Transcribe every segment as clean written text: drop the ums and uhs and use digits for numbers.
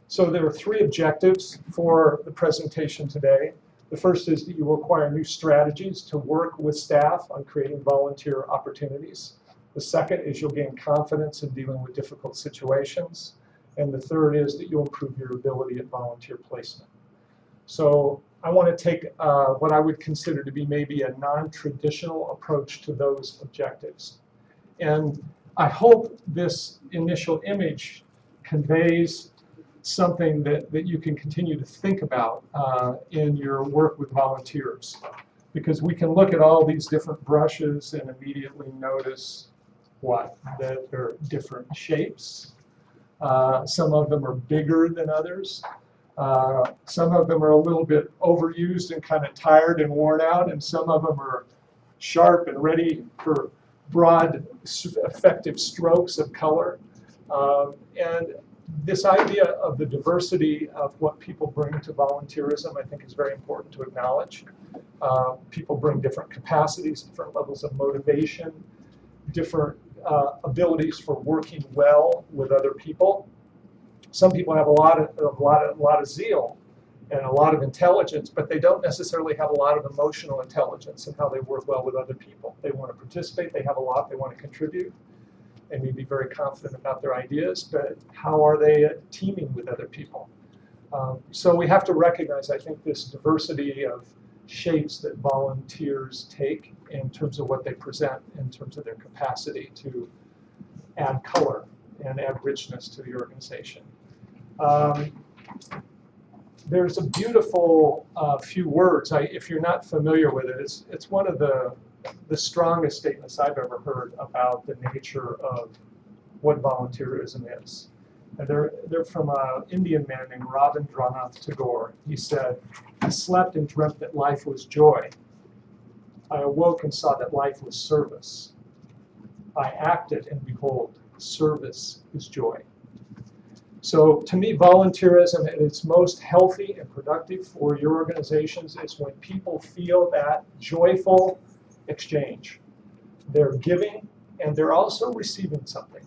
So there are three objectives for the presentation today. The first is that you will acquire new strategies to work with staff on creating volunteer opportunities. The second is you'll gain confidence in dealing with difficult situations. And the third is that you'll improve your ability at volunteer placement. So I want to take what I would consider to be maybe a non-traditional approach to those objectives. And I hope this initial image conveys something that you can continue to think about in your work with volunteers. Because we can look at all these different brushes and immediately notice what? That they're different shapes. Some of them are bigger than others. Some of them are a little bit overused and kind of tired and worn out, and some of them are sharp and ready for broad, effective strokes of color. And this idea of the diversity of what people bring to volunteerism, I think, is very important to acknowledge. People bring different capacities, different levels of motivation, different abilities for working well with other people. Some people have a lot of zeal and a lot of intelligence, but they don't necessarily have a lot of emotional intelligence in how they work well with other people. They want to participate, they have a lot they want to contribute, they may be very confident about their ideas, but how are they teaming with other people? So we have to recognize, I think, this diversity of shapes that volunteers take in terms of what they present, in terms of their capacity to add color and add richness to the organization. There's a beautiful few words. If you're not familiar with it, it's one of the strongest statements I've ever heard about the nature of what volunteerism is. And they're from an Indian man named Rabindranath Tagore. He said, "I slept and dreamt that life was joy. I awoke and saw that life was service. I acted and behold, service is joy." So to me, volunteerism at its most healthy and productive for your organizations is when people feel that joyful exchange. They're giving and they're also receiving something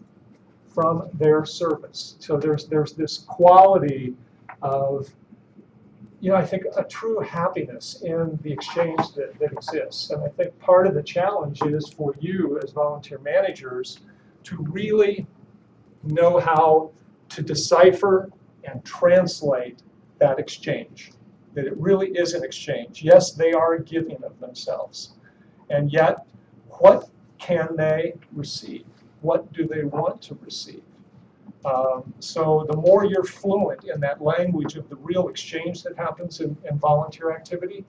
from their service. So there's this quality of, I think, a true happiness in the exchange that exists. And I think part of the challenge is for you as volunteer managers to really know how to decipher and translate that exchange, that it really is an exchange. Yes, they are giving of themselves, and yet what can they receive? What do they want to receive? So the more you're fluent in that language of the real exchange that happens in volunteer activity,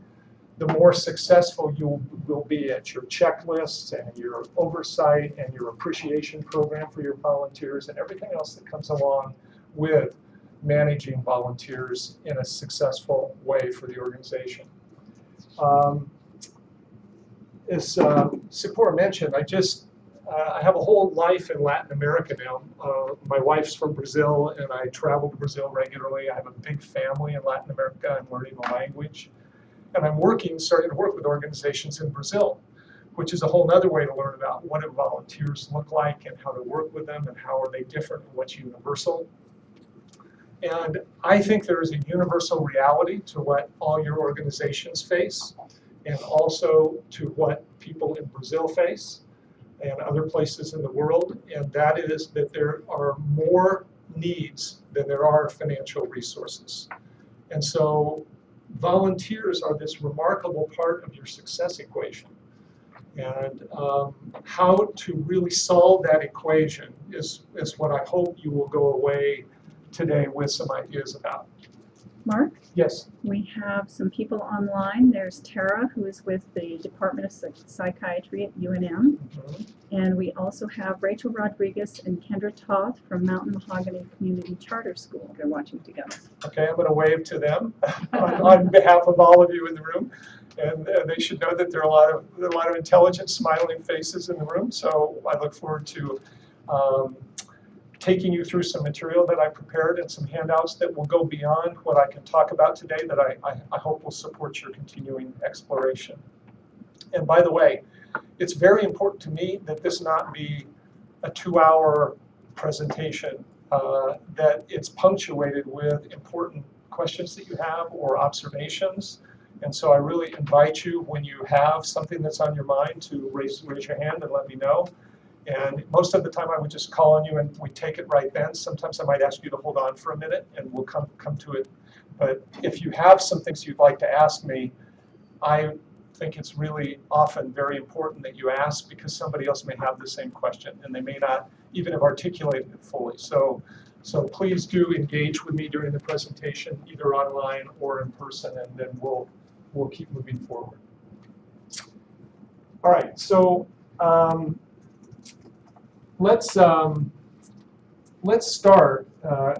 the more successful you will be at your checklists and your oversight and your appreciation program for your volunteers and everything else that comes along with managing volunteers in a successful way for the organization. As Sipora mentioned, I have a whole life in Latin America now. My wife's from Brazil, and I travel to Brazil regularly. I have a big family in Latin America. I'm learning the language. And I'm starting to work with organizations in Brazil, which is a whole other way to learn about what do volunteers look like and how to work with them and how are they different and what's universal. And I think there is a universal reality to what all your organizations face and also to what people in Brazil face and other places in the world, and that is that there are more needs than there are financial resources. And so volunteers are this remarkable part of your success equation. And how to really solve that equation is what I hope you will go away today with some ideas about. Mark? Yes? We have some people online. There's Tara, who is with the Department of Psychiatry at UNM. And we also have Rachel Rodriguez and Kendra Toth from Mountain Mahogany Community Charter School. They're watching together. Okay, I'm going to wave to them on behalf of all of you in the room. And they should know that there are a lot of intelligent, smiling faces in the room. So I look forward to taking you through some material that I prepared and some handouts that will go beyond what I can talk about today that I hope will support your continuing exploration. And by the way, it's very important to me that this not be a 2-hour presentation that it's punctuated with important questions that you have or observations. And so I really invite you, when you have something that's on your mind, to raise your hand and let me know. And most of the time I would just call on you and we take it right then. Sometimes I might ask you to hold on for a minute and we'll come to it. But if you have some things you'd like to ask me, I think it's really often very important that you ask, because somebody else may have the same question and they may not even have articulated it fully. So please do engage with me during the presentation, either online or in person, and then we'll keep moving forward. All right, so let's start.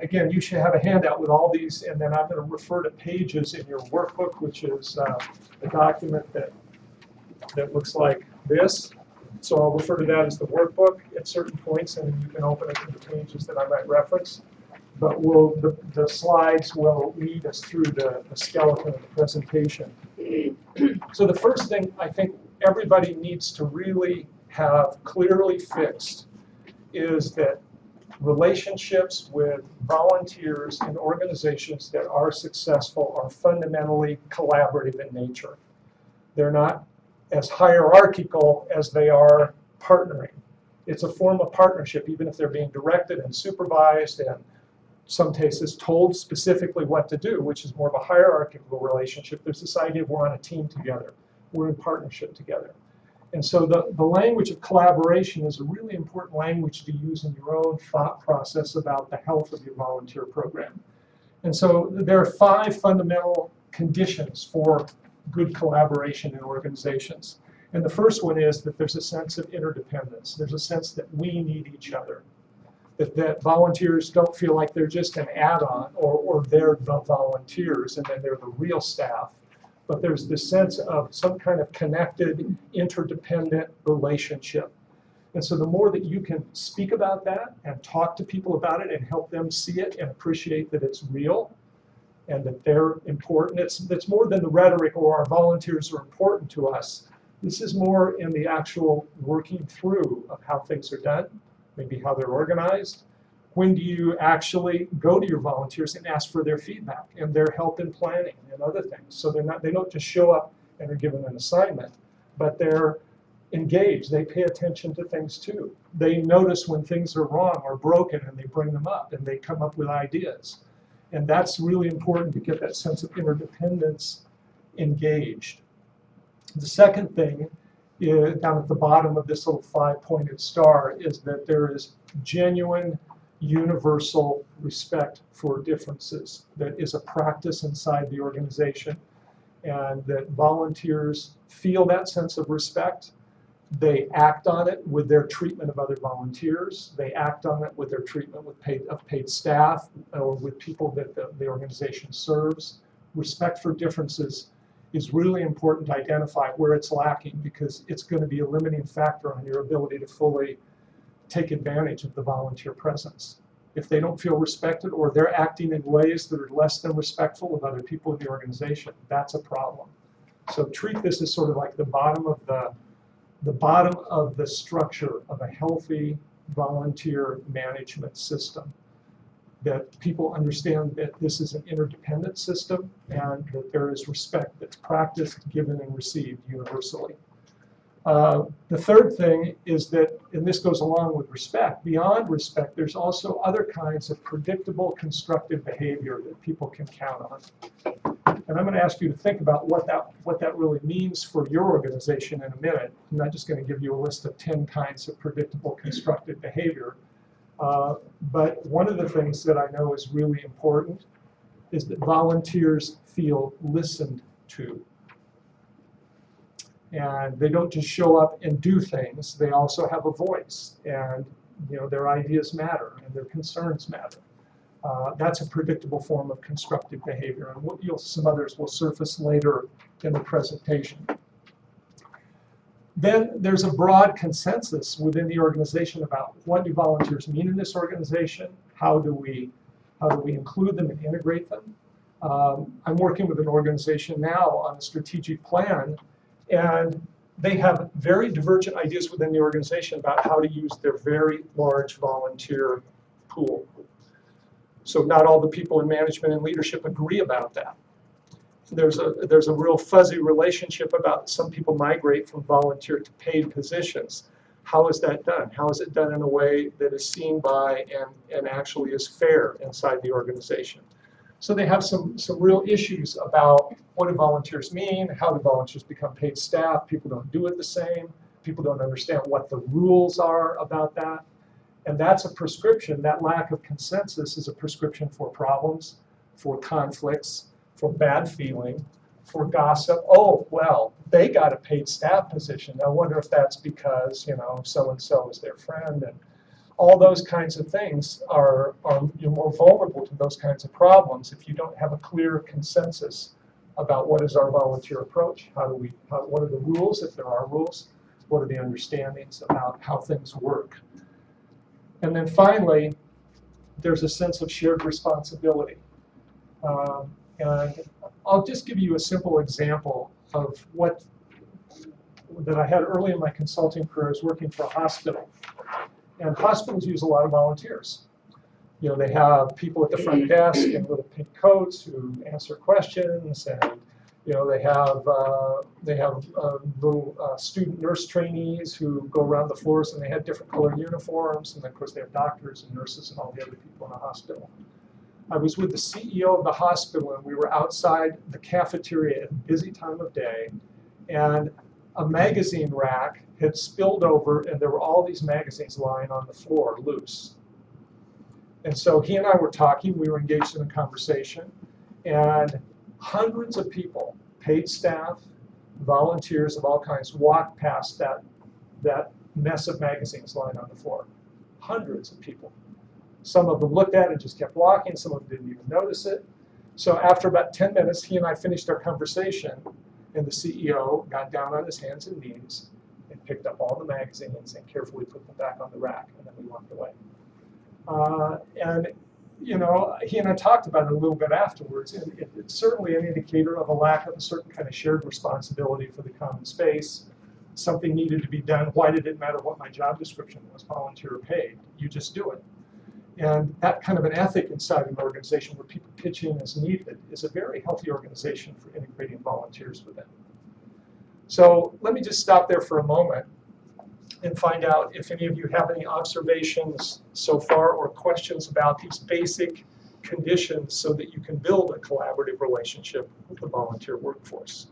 Again, you should have a handout with all these, and then I'm going to refer to pages in your workbook, which is a document that looks like this. So I'll refer to that as the workbook at certain points, and you can open it to the pages that I might reference. But the slides will lead us through the skeleton of the presentation. So the first thing I think everybody needs to really have clearly fixed is that relationships with volunteers in organizations that are successful are fundamentally collaborative in nature. They're not as hierarchical as they are partnering. It's a form of partnership, even if they're being directed and supervised and some cases told specifically what to do, which is more of a hierarchical relationship. There's this idea of we're on a team together. We're in partnership together. And so the language of collaboration is a really important language to use in your own thought process about the health of your volunteer program. And so there are 5 fundamental conditions for good collaboration in organizations. And the first one is that there's a sense of interdependence. There's a sense that we need each other. That volunteers don't feel like they're just an add-on or they're the volunteers and then they're the real staff. But there's this sense of some kind of connected, interdependent relationship. And so the more that you can speak about that and talk to people about it and help them see it and appreciate that it's real and that they're important, it's more than the rhetoric or our volunteers are important to us. This is more in the actual working through of how things are done, maybe how they're organized. When do you actually go to your volunteers and ask for their feedback and their help in planning and other things? So they don't just show up and are given an assignment, but they're engaged. They pay attention to things too. They notice when things are wrong or broken and they bring them up and they come up with ideas. And that's really important to get that sense of interdependence engaged. The second thing is, down at the bottom of this little 5-pointed star, is that there is genuine universal respect for differences that is a practice inside the organization, and that volunteers feel that sense of respect. They act on it with their treatment of other volunteers. They act on it with their treatment with paid staff or with people that the organization serves. Respect for differences is really important to identify where it's lacking, because it's going to be a limiting factor on your ability to fully take advantage of the volunteer presence. If they don't feel respected or they're acting in ways that are less than respectful of other people in the organization, that's a problem. So treat this as sort of like the bottom of the structure of a healthy volunteer management system. That people understand that this is an interdependent system and that there is respect that's practiced, given, and received universally. The third thing is that, and this goes along with respect, beyond respect, there's also other kinds of predictable, constructive behavior that people can count on. And I'm going to ask you to think about what that really means for your organization in a minute. I'm not just going to give you a list of 10 kinds of predictable, constructive behavior. But one of the things that I know is really important is that volunteers feel listened to. And they don't just show up and do things, they also have a voice. And their ideas matter and their concerns matter. That's a predictable form of constructive behavior. And some others will surface later in the presentation. Then there's a broad consensus within the organization about what do volunteers mean in this organization, how do we include them and integrate them. I'm working with an organization now on a strategic plan, and they have very divergent ideas within the organization about how to use their very large volunteer pool. So not all the people in management and leadership agree about that. There's a real fuzzy relationship about some people migrate from volunteer to paid positions. How is that done? How is it done in a way that is seen by and actually is fair inside the organization? So they have some real issues about what do volunteers mean, how do volunteers become paid staff, people don't do it the same, people don't understand what the rules are about that. And that's a prescription, that lack of consensus is a prescription for problems, for conflicts, for bad feeling, for gossip. Oh, well, they got a paid staff position. I wonder if that's because, you know, so-and-so is their friend. And all those kinds of things are you're more vulnerable to those kinds of problems if you don't have a clear consensus about what is our volunteer approach, what are the rules, if there are rules, what are the understandings about how things work. And then finally, there's a sense of shared responsibility. And I'll just give you a simple example of that I had early in my consulting career. I was working for a hospital. And hospitals use a lot of volunteers. You know, they have people at the front desk in little pink coats who answer questions, and you know, they have little student nurse trainees who go around the floors, and they have different colored uniforms, and then, of course they have doctors and nurses and all the other people in the hospital. I was with the CEO of the hospital, and we were outside the cafeteria at a busy time of day, and a magazine rack had spilled over, and there were all these magazines lying on the floor loose. And so he and I were talking, we were engaged in a conversation, and hundreds of people, paid staff, volunteers of all kinds, walked past that mess of magazines lying on the floor. Hundreds of people. Some of them looked at it and just kept walking, some of them didn't even notice it. So after about 10 minutes, he and I finished our conversation, and the CEO got down on his hands and knees and picked up all the magazines and carefully put them back on the rack, and then we walked away. And you know, he and I talked about it a little bit afterwards, and it's certainly an indicator of a lack of a certain kind of shared responsibility for the common space. Something needed to be done. Why did it matter what my job description was, volunteer or paid? You just do it. And that kind of an ethic inside an organization where people pitch in as needed is a very healthy organization for integrating volunteers within. So let me just stop there for a moment and find out if any of you have any observations so far or questions about these basic conditions so that you can build a collaborative relationship with the volunteer workforce.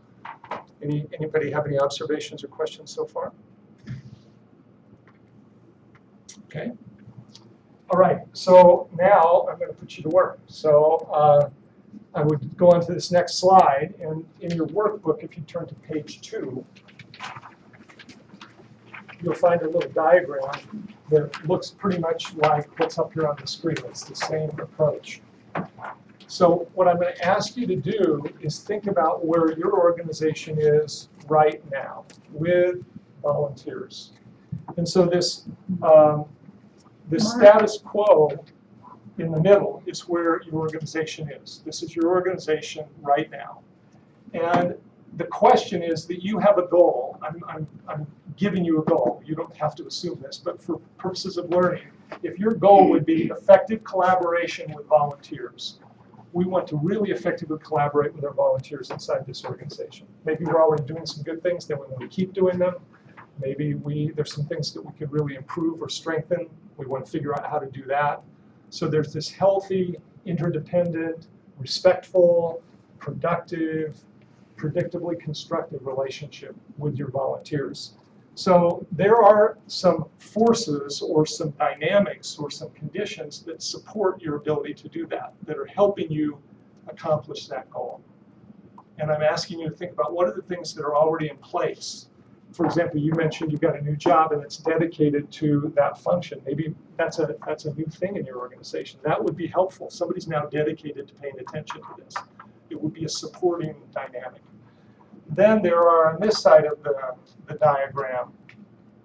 Anybody have any observations or questions so far? Okay. All right, so now I'm going to put you to work. So I would go on to this next slide, and in your workbook, if you turn to page 2, you'll find a little diagram that looks pretty much like what's up here on the screen. It's the same approach. So what I'm going to ask you to do is think about where your organization is right now with volunteers. And so this status quo in the middle is where your organization is. This is your organization right now. And the question is that you have a goal. I'm giving you a goal. You don't have to assume this, but for purposes of learning, if your goal would be effective collaboration with volunteers, we want to really effectively collaborate with our volunteers inside this organization. Maybe we're already doing some good things, then we want to keep doing them. Maybe there's some things that we could really improve or strengthen. We want to figure out how to do that. So there's this healthy, interdependent, respectful, productive, predictably constructive relationship with your volunteers. So there are some forces or some dynamics or some conditions that support your ability to do that are helping you accomplish that goal. And I'm asking you to think about what are the things that are already in place. For example, you mentioned you've got a new job and it's dedicated to that function. Maybe that's a new thing in your organization. That would be helpful. Somebody's now dedicated to paying attention to this. It would be a supporting dynamic. Then there are on this side of the diagram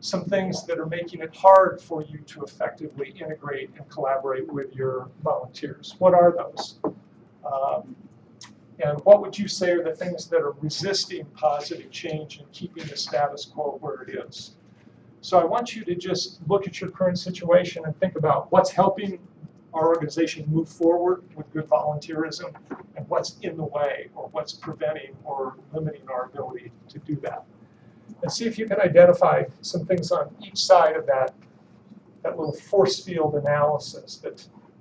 some things that are making it hard for you to effectively integrate and collaborate with your volunteers. What are those? And what would you say are the things that are resisting positive change and keeping the status quo where it is? So I want you to just look at your current situation and think about what's helping our organization move forward with good volunteerism, and what's in the way, or what's preventing or limiting our ability to do that. And see if you can identify some things on each side of that little force field analysis.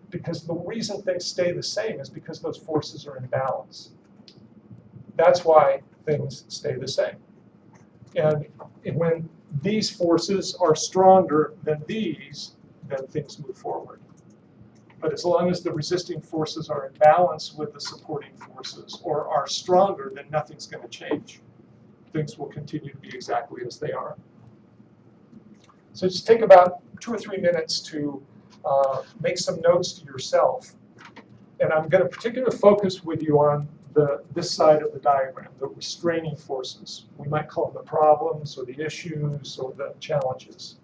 Because the reason things stay the same is because those forces are in balance. That's why things stay the same. And when these forces are stronger than these, then things move forward. But as long as the resisting forces are in balance with the supporting forces, or are stronger, then nothing's going to change. Things will continue to be exactly as they are. So just take about 2 or 3 minutes to make some notes to yourself. And I'm going to particularly focus with you on this side of the diagram, the restraining forces. We might call them the problems, or the issues, or the challenges.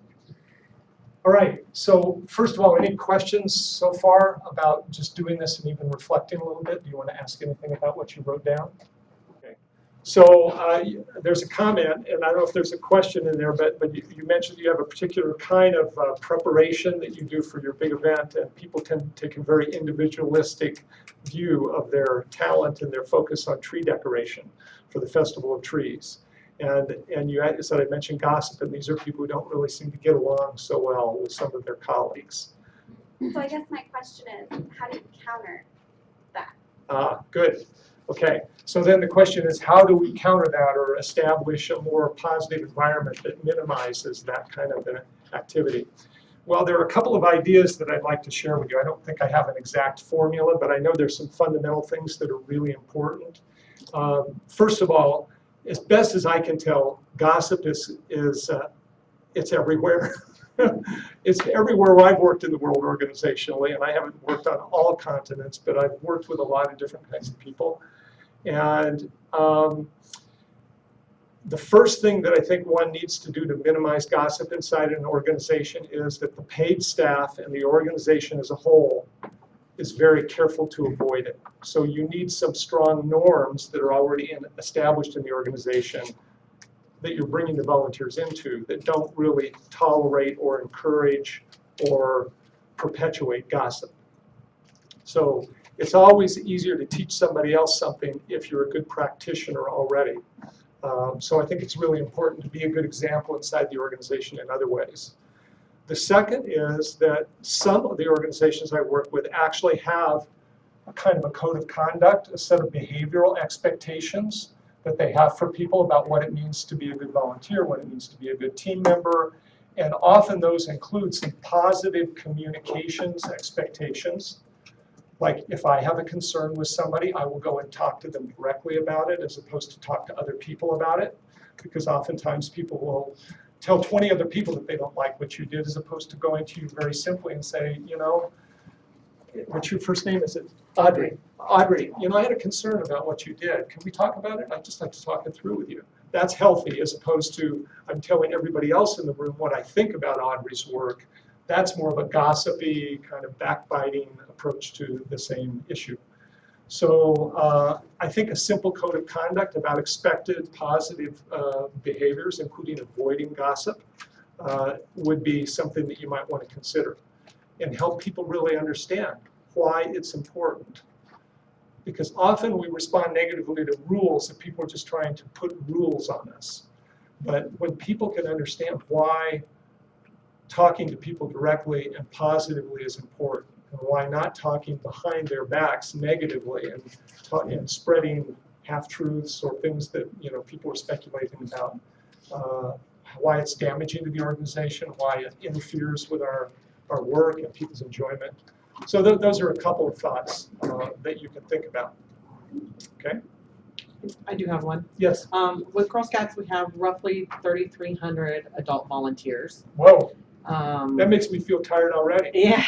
All right, so first of all, any questions so far about just doing this and even reflecting a little bit? Do you want to ask anything about what you wrote down? Okay. So there's a comment, and I don't know if there's a question in there, but you mentioned you have a particular kind of preparation that you do for your big event, and people tend to take a very individualistic view of their talent and their focus on tree decoration for the Festival of Trees. And you said I mentioned gossip, and these are people who don't really seem to get along so well with some of their colleagues. So I guess my question is, how do you counter that? Good. Okay. So then the question is, how do we counter that or establish a more positive environment that minimizes that kind of an activity? Well, there are a couple of ideas that I'd like to share with you. I don't think I have an exact formula, but I know there's some fundamental things that are really important. First of all, as best as I can tell, gossip is it's everywhere. It's everywhere where I've worked in the world organizationally, and I haven't worked on all continents, but I've worked with a lot of different kinds of people. And the first thing that I think one needs to do to minimize gossip inside an organization is that the paid staff and the organization as a whole is very careful to avoid it. So you need some strong norms that are already established in the organization that you're bringing the volunteers into that don't really tolerate or encourage or perpetuate gossip. So it's always easier to teach somebody else something if you're a good practitioner already. So I think it's really important to be a good example inside the organization in other ways. The second is that some of the organizations I work with actually have a kind of a code of conduct, a set of behavioral expectations that they have for people about what it means to be a good volunteer, what it means to be a good team member. And often those include some positive communications expectations. Like if I have a concern with somebody, I will go and talk to them directly about it as opposed to talk to other people about it. Because oftentimes people will tell 20 other people that they don't like what you did as opposed to going to you very simply and say, you know, what's your first name? Is it Audrey? Audrey, you know, I had a concern about what you did. Can we talk about it? I'd just like to talk it through with you. That's healthy as opposed to I'm telling everybody else in the room what I think about Audrey's work. That's more of a gossipy, kind of backbiting approach to the same issue. So I think a simple code of conduct about expected positive behaviors, including avoiding gossip, would be something that you might want to consider and help people really understand why it's important. Because often we respond negatively to rules if people are just trying to put rules on us. But when people can understand why talking to people directly and positively is important, and why not talking behind their backs negatively and spreading half-truths or things that people are speculating about, why it's damaging to the organization, why it interferes with our work and people's enjoyment. So those are a couple of thoughts that you can think about. Okay? I do have one. Yes. With Girl Scouts, we have roughly 3,300 adult volunteers. Whoa. That makes me feel tired already. Yeah.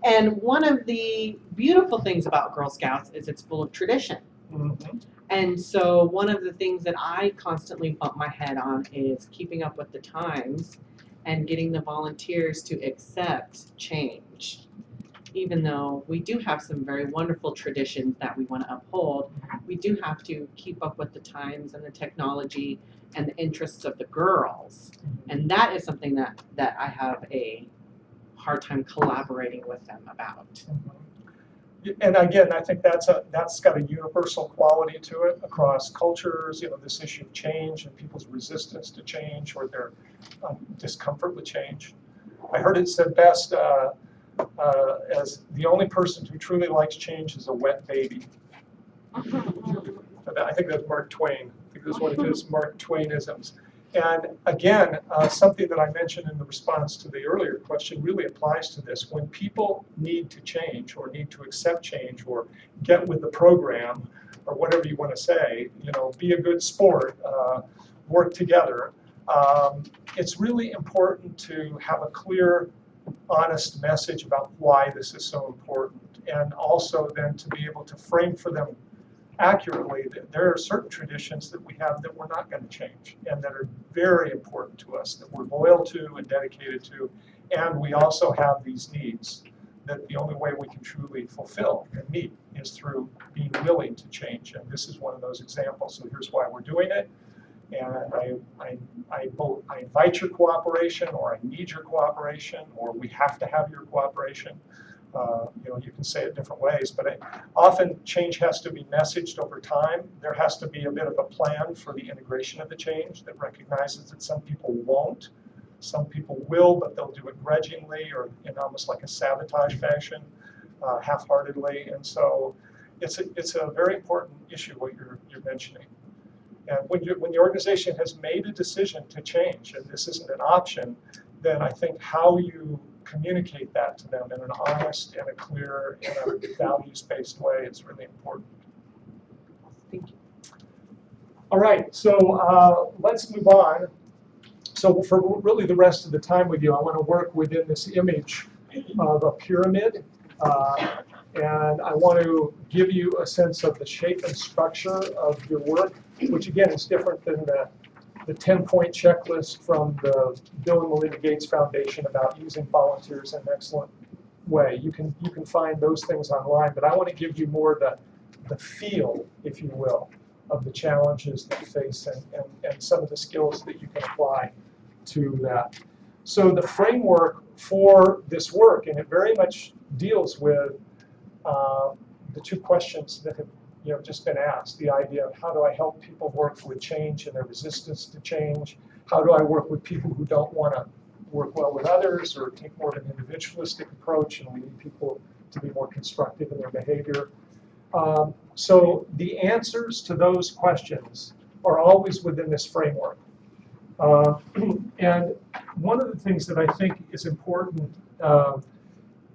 And one of the beautiful things about Girl Scouts is it's full of tradition. Mm-hmm. And so one of the things that I constantly bump my head on is keeping up with the times and getting the volunteers to accept change. Even though we do have some very wonderful traditions that we want to uphold, we do have to keep up with the times and the technology and the interests of the girls. And that is something that I have a hard time collaborating with them about. And again, I think that's got a universal quality to it across cultures. You know, this issue of change and people's resistance to change or their discomfort with change. I heard it said best as the only person who truly likes change is a wet baby. I think that's Mark Twain. I think that's one of his Mark Twainisms. And again, something that I mentioned in the response to the earlier question really applies to this. When people need to change or need to accept change or get with the program or whatever you want to say, you know, be a good sport, work together, it's really important to have a clear, honest message about why this is so important. And also then to be able to frame for them accurately that there are certain traditions that we have that we're not going to change and that are very important to us, that we're loyal to and dedicated to, and we also have these needs that the only way we can truly fulfill and meet is through being willing to change, and this is one of those examples. So here's why we're doing it, and I invite your cooperation, or I need your cooperation, or we have to have your cooperation. You know, you can say it different ways, but often change has to be messaged over time. There has to be a bit of a plan for the integration of the change that recognizes that some people won't, some people will, but they'll do it grudgingly or in almost like a sabotage fashion, half-heartedly. And so it's a very important issue what you're mentioning. And when the organization has made a decision to change, and this isn't an option, then I think how you communicate that to them in an honest and a clear and a values-based way is really important. Thank you. All right, so let's move on. So for really the rest of the time with you, I want to work within this image of a pyramid, and I want to give you a sense of the shape and structure of your work, which again is different than the 10-point checklist from the Bill and Melinda Gates Foundation about using volunteers in an excellent way. You can find those things online, but I want to give you more the feel, if you will, of the challenges that you face and some of the skills that you can apply to that. So the framework for this work, and it very much deals with the two questions that have just been asked, the idea of how do I help people work with change and their resistance to change? How do I work with people who don't want to work well with others or take more of an individualistic approach, and we need people to be more constructive in their behavior? So the answers to those questions are always within this framework. And one of the things that I think is important,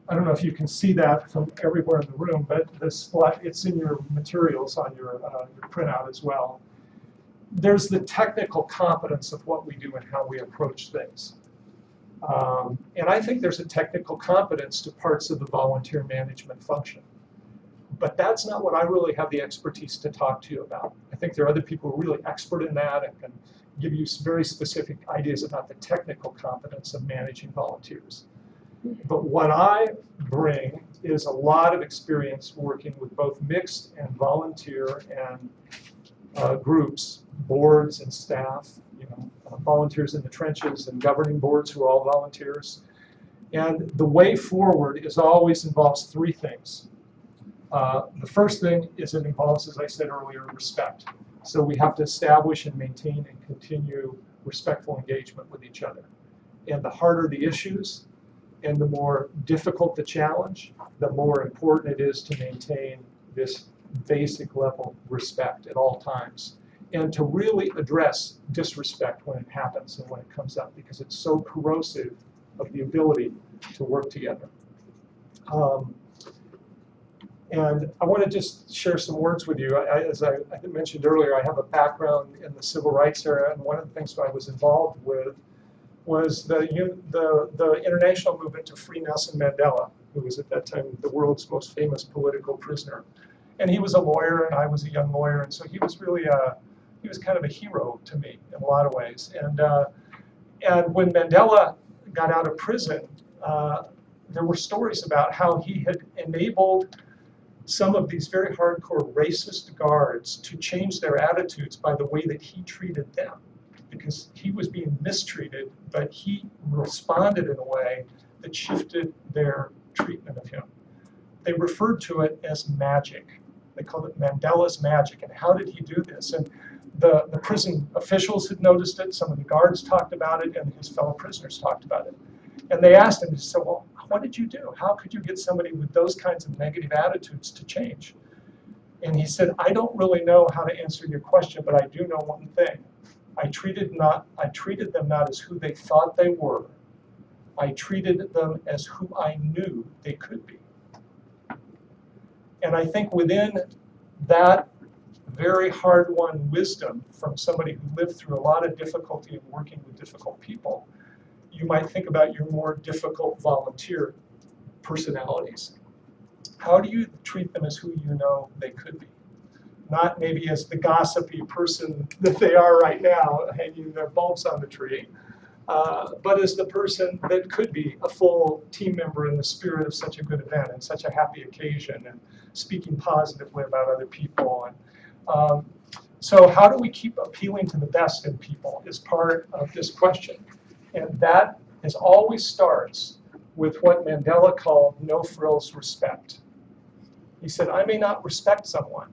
I don't know if you can see that from everywhere in the room, but it's in your materials on your printout as well. There's the technical competence of what we do and how we approach things. And I think there's a technical competence to parts of the volunteer management function. But that's not what I really have the expertise to talk to you about. I think there are other people who are really expert in that and can give you very specific ideas about the technical competence of managing volunteers. But what I bring is a lot of experience working with both mixed and volunteer and groups, boards and staff, volunteers in the trenches and governing boards who are all volunteers. And the way forward always involves three things. The first thing is it involves, as I said earlier, respect. So we have to establish and maintain and continue respectful engagement with each other. And the harder the issues, and the more difficult the challenge, the more important it is to maintain this basic level of respect at all times. And to really address disrespect when it happens and when it comes up, because it's so corrosive of the ability to work together. And I want to just share some words with you. As I mentioned earlier, I have a background in the civil rights area, and one of the things I was involved with was the international movement to free Nelson Mandela, who was at that time the world's most famous political prisoner. And he was a lawyer, and I was a young lawyer, and so he was really he was kind of a hero to me in a lot of ways. And when Mandela got out of prison, there were stories about how he had enabled some of these very hardcore racist guards to change their attitudes by the way that he treated them, because he was being mistreated, but he responded in a way that shifted their treatment of him. They referred to it as magic. They called it Mandela's magic. And how did he do this? And the prison officials had noticed it, some of the guards talked about it, and his fellow prisoners talked about it. And they asked him, they said, well, what did you do? How could you get somebody with those kinds of negative attitudes to change? And he said, I don't really know how to answer your question, but I do know one thing. I treated them not as who they thought they were. I treated them as who I knew they could be. And I think within that very hard-won wisdom from somebody who lived through a lot of difficulty in working with difficult people, you might think about your more difficult volunteer personalities. How do you treat them as who you know they could be? Not maybe as the gossipy person that they are right now, hanging their bulbs on the tree, but as the person that could be a full team member in the spirit of such a good event and such a happy occasion and speaking positively about other people. And so how do we keep appealing to the best in people is part of this question. And that is always starts with what Mandela called no frills respect. He said, I may not respect someone,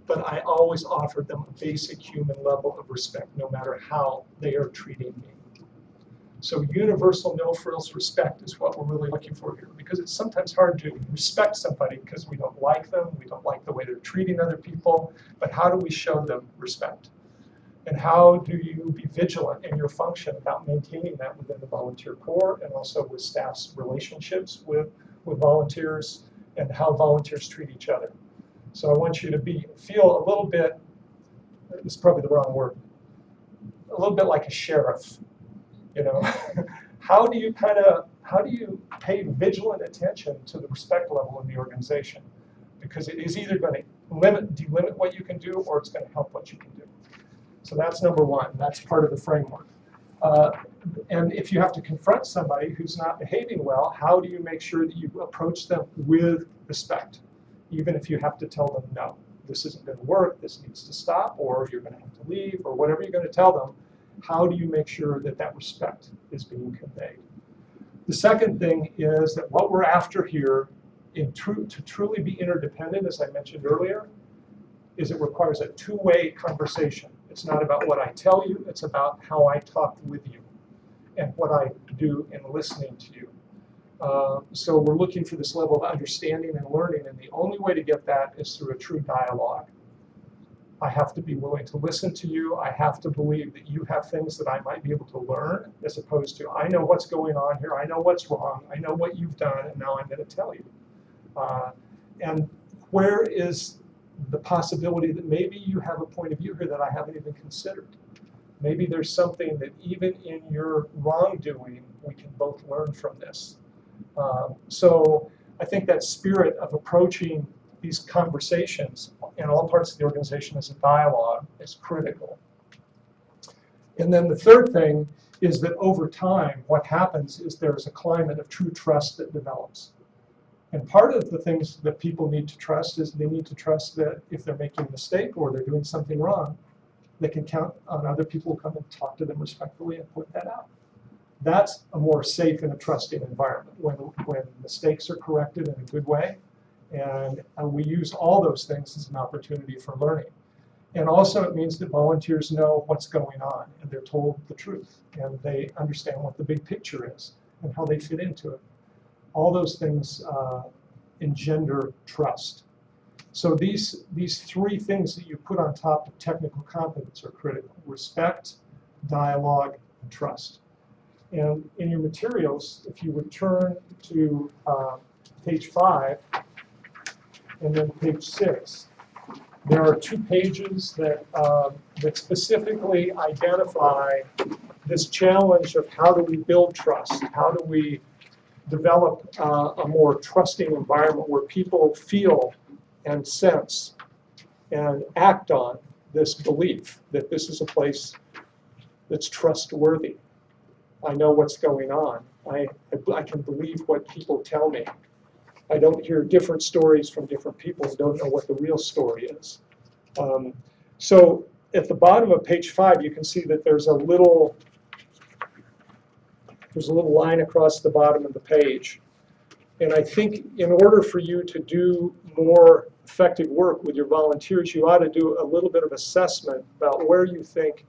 but I always offer them a basic human level of respect, no matter how they are treating me. So universal no frills respect is what we're really looking for here, because it's sometimes hard to respect somebody because we don't like them, we don't like the way they're treating other people, but how do we show them respect? And how do you be vigilant in your function about maintaining that within the volunteer corps and also with staff's relationships with volunteers and how volunteers treat each other? So I want you to feel a little bit, this is probably the wrong word, a little bit like a sheriff. You know, how do you pay vigilant attention to the respect level in the organization? Because it is either going to delimit what you can do, or it's going to help what you can do. So that's number one. That's part of the framework. And if you have to confront somebody who's not behaving well, how do you make sure that you approach them with respect? Even if you have to tell them, no, this isn't going to work, this needs to stop, or you're going to have to leave, or whatever you're going to tell them, how do you make sure that that respect is being conveyed? The second thing is that what we're after here, to truly be interdependent, as I mentioned earlier, is it requires a two-way conversation. It's not about what I tell you, it's about how I talk with you and what I do in listening to you. So we're looking for this level of understanding and learning, and the only way to get that is through a true dialogue. I have to be willing to listen to you. I have to believe that you have things that I might be able to learn, as opposed to, I know what's going on here, I know what's wrong, I know what you've done, and now I'm going to tell you. And where is the possibility that maybe you have a point of view here that I haven't even considered? Maybe there's something that even in your wrongdoing, we can both learn from this. So I think that spirit of approaching these conversations in all parts of the organization as a dialogue is critical. And then the third thing is that over time, what happens is there's a climate of true trust that develops. And part of the things that people need to trust is they need to trust that if they're making a mistake or they're doing something wrong, they can count on other people who come and talk to them respectfully and point that out. That's a more safe and a trusting environment when mistakes are corrected in a good way. And we use all those things as an opportunity for learning. And also it means that volunteers know what's going on and they're told the truth and they understand what the big picture is and how they fit into it. All those things engender trust. So these three things that you put on top of technical competence are critical: respect, dialogue, and trust. And in your materials, if you would turn to page 5 and then page 6, there are 2 pages that specifically identify this challenge of how do we build trust, how do we develop a more trusting environment where people feel and sense and act on this belief that this is a place that's trustworthy. I know what's going on. I can believe what people tell me. I don't hear different stories from different people and don't know what the real story is. So at the bottom of page 5, you can see that there's a little There's a little line across the bottom of the page. And I think in order for you to do more effective work with your volunteers, you ought to do a little bit of assessment about where you think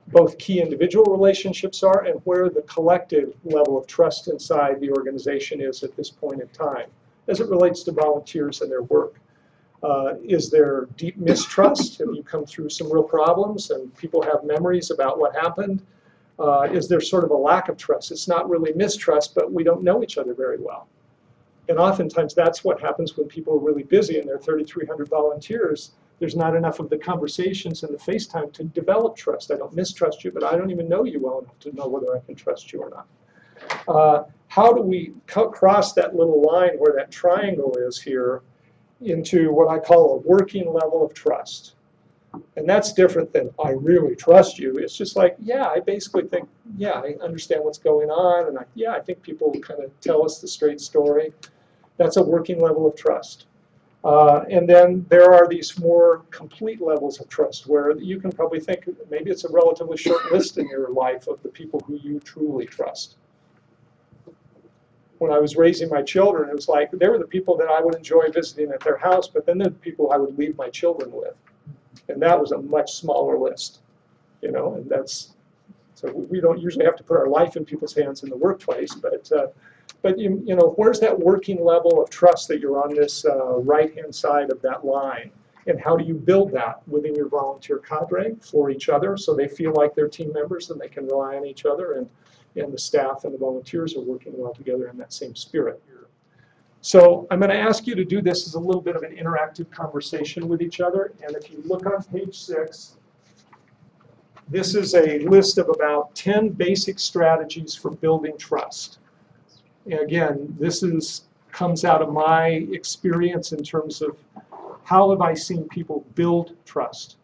both key individual relationships are and where the collective level of trust inside the organization is at this point in time, as it relates to volunteers and their work. Is there deep mistrust? Have you come through some real problems and people have memories about what happened? Is there sort of a lack of trust? It's not really mistrust, but we don't know each other very well. And oftentimes that's what happens when people are really busy and there are 3,300 volunteers. There's not enough of the conversations and the FaceTime to develop trust. I don't mistrust you, but I don't even know you well enough to know whether I can trust you or not. How do we cross that little line where that triangle is here into what I call a working level of trust? And that's different than I really trust you. It's just like, yeah, I basically think, yeah, I understand what's going on, and I think people kind of tell us the straight story. That's a working level of trust. And then there are these more complete levels of trust where you can probably think maybe it's a relatively short list in your life of the people who you truly trust. When I was raising my children, it was like they were the people that I would enjoy visiting at their house, but then the people I would leave my children with. And that was a much smaller list, you know, and that's, so we don't usually have to put our life in people's hands in the workplace, but you know, where's that working level of trust that you're on this right-hand side of that line? And how do you build that within your volunteer cadre for each other so they feel like they're team members and they can rely on each other, and the staff and the volunteers are working well together in that same spirit. So I'm going to ask you to do this as a little bit of an interactive conversation with each other. And if you look on page 6, this is a list of about 10 basic strategies for building trust. And again, this comes out of my experience in terms of how have I seen people build trust.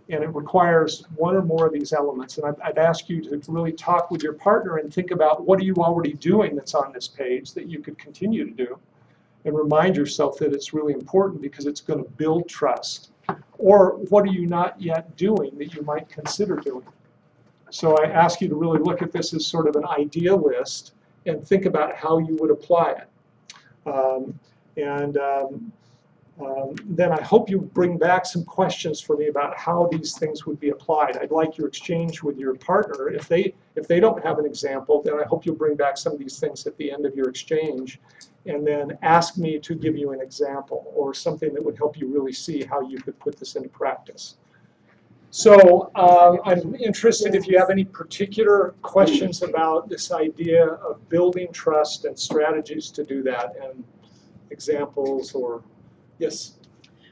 And it requires one or more of these elements. And I'd ask you to really talk with your partner and think about what are you already doing that's on this page that you could continue to do. And remind yourself that it's really important because it's going to build trust. Or what are you not yet doing that you might consider doing? So I ask you to really look at this as sort of an idea list and think about how you would apply it. Then I hope you bring back some questions for me about how these things would be applied. I'd like your exchange with your partner. If they don't have an example, then I hope you'll bring back some of these things at the end of your exchange and then ask me to give you an example or something that would help you really see how you could put this into practice. So I'm interested if you have any particular questions about this idea of building trust and strategies to do that, and examples or, yes?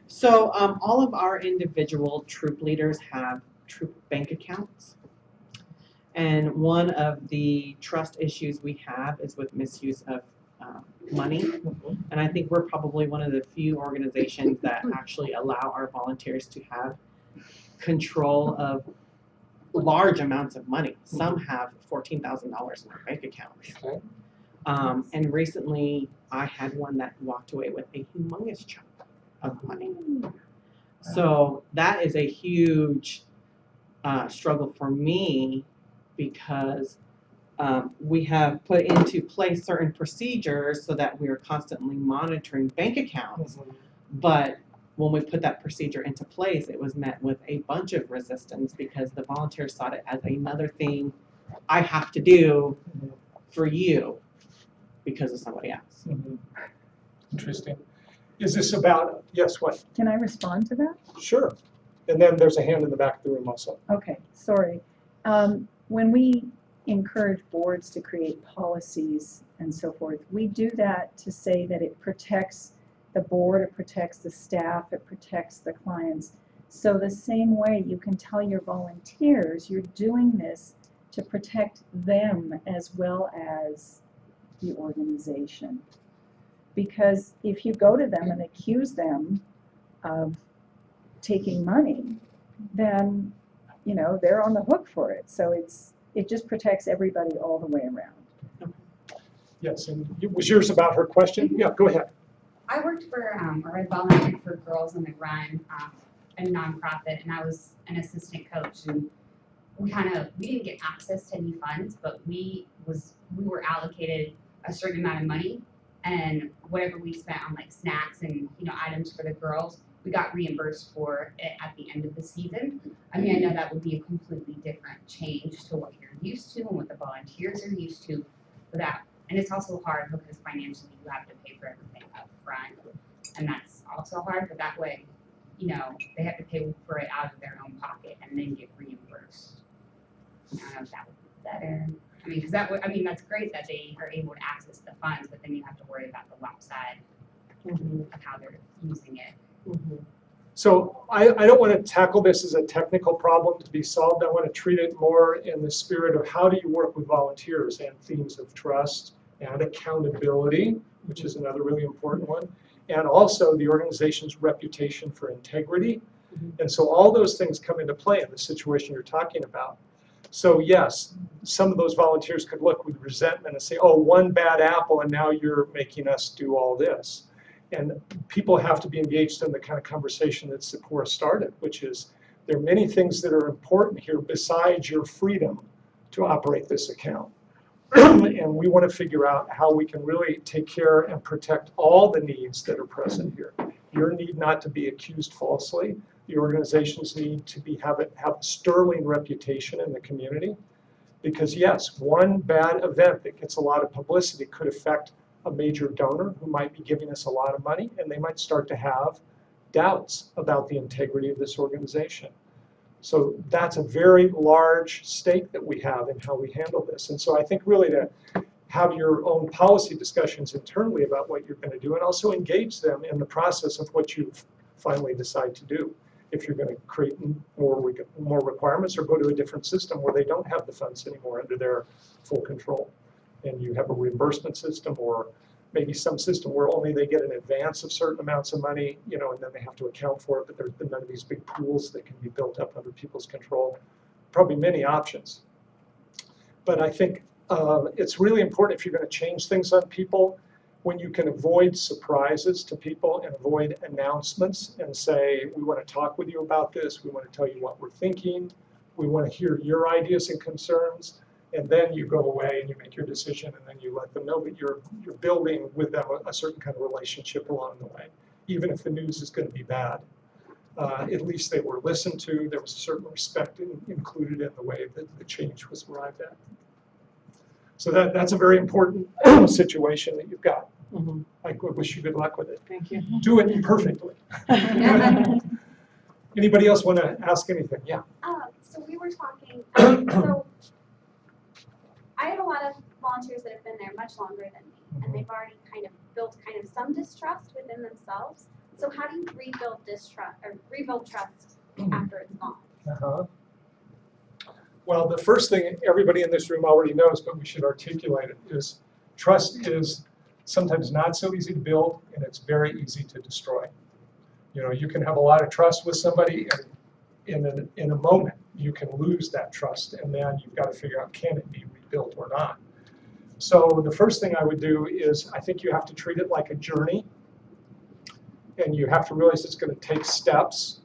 So all of our individual troop leaders have troop bank accounts. And one of the trust issues we have is with misuse of money. And I think we're probably one of the few organizations that actually allow our volunteers to have control of large amounts of money. Some have $14,000 in their bank account. Okay. And recently I had one that walked away with a humongous chunk of money. So that is a huge struggle for me because we have put into place certain procedures so that we are constantly monitoring bank accounts. But when we put that procedure into place, it was met with a bunch of resistance because the volunteers saw it as another thing I have to do for you because of somebody else. Interesting. Is this about, yes, what? Can I respond to that? Sure. And then there's a hand in the back of the room also. Okay, sorry. When we encourage boards to create policies and so forth, we do that to say that it protects the board, it protects the staff, it protects the clients. So the same way you can tell your volunteers you're doing this to protect them as well as the organization. Because if you go to them and accuse them of taking money, then you know they're on the hook for it. So it just protects everybody all the way around. Yes, and was yours about her question? Yeah, go ahead. I worked for, or I volunteered for Girls on the Run, a nonprofit, and I was an assistant coach. And we didn't get access to any funds, but we were allocated a certain amount of money, and whatever we spent on like snacks and items for the girls, we got reimbursed for it at the end of the season. I mean, I know that would be a completely different change to what you're used to and what the volunteers are used to for that. And it's also hard because financially you have to pay for everything up front, and that's also hard. But that way, they have to pay for it out of their own pocket and then get reimbursed. I don't know if that would be better. I mean, because that's great that they are able to access the funds, but then you have to worry about the lump side of how they're using it. So I don't want to tackle this as a technical problem to be solved. I want to treat it more in the spirit of how do you work with volunteers and themes of trust and accountability, which is another really important one, and also the organization's reputation for integrity. And so all those things come into play in the situation you're talking about. So yes, some of those volunteers could look with resentment and say, oh, one bad apple and now you're making us do all this. And people have to be engaged in the kind of conversation that Sephora started, which is there are many things that are important here besides your freedom to operate this account. And we want to figure out how we can really take care and protect all the needs that are present here. Your need not to be accused falsely. The organizations need to have a sterling reputation in the community. Because yes, one bad event that gets a lot of publicity could affect a major donor who might be giving us a lot of money, and they might start to have doubts about the integrity of this organization. So that's a very large stake that we have in how we handle this. And so I think really to have your own policy discussions internally about what you're going to do, and also engage them in the process of what you finally decide to do. If you're going to create more requirements or go to a different system where they don't have the funds anymore under their full control. And you have a reimbursement system, or maybe some system where only they get an advance of certain amounts of money, and then they have to account for it, but there's none of these big pools that can be built up under people's control. Probably many options. But I think it's really important if you're going to change things on people, when you can avoid surprises to people and avoid announcements and say, we want to talk with you about this, we want to tell you what we're thinking, we want to hear your ideas and concerns. And then you go away and you make your decision, and then you let them know that you're building with them a certain kind of relationship along the way. Even if the news is going to be bad, at least they were listened to. There was a certain respect included in the way that the change was arrived at. So that's a very important situation that you've got. I wish you good luck with it. Thank you. Do it perfectly. Anybody else want to ask anything? Yeah. So we were talking, so I have a lot of volunteers that have been there much longer than me, and they've already built some distrust within themselves. So how do you rebuild distrust or rebuild trust after it's gone? Well, the first thing everybody in this room already knows, but we should articulate it, is trust is sometimes not so easy to build, and it's very easy to destroy. You can have a lot of trust with somebody, and in a moment you can lose that trust, and then you've got to figure out, can it be rebuilt or not? So the first thing I would do is, I think you have to treat it like a journey, and you have to realize it's going to take steps,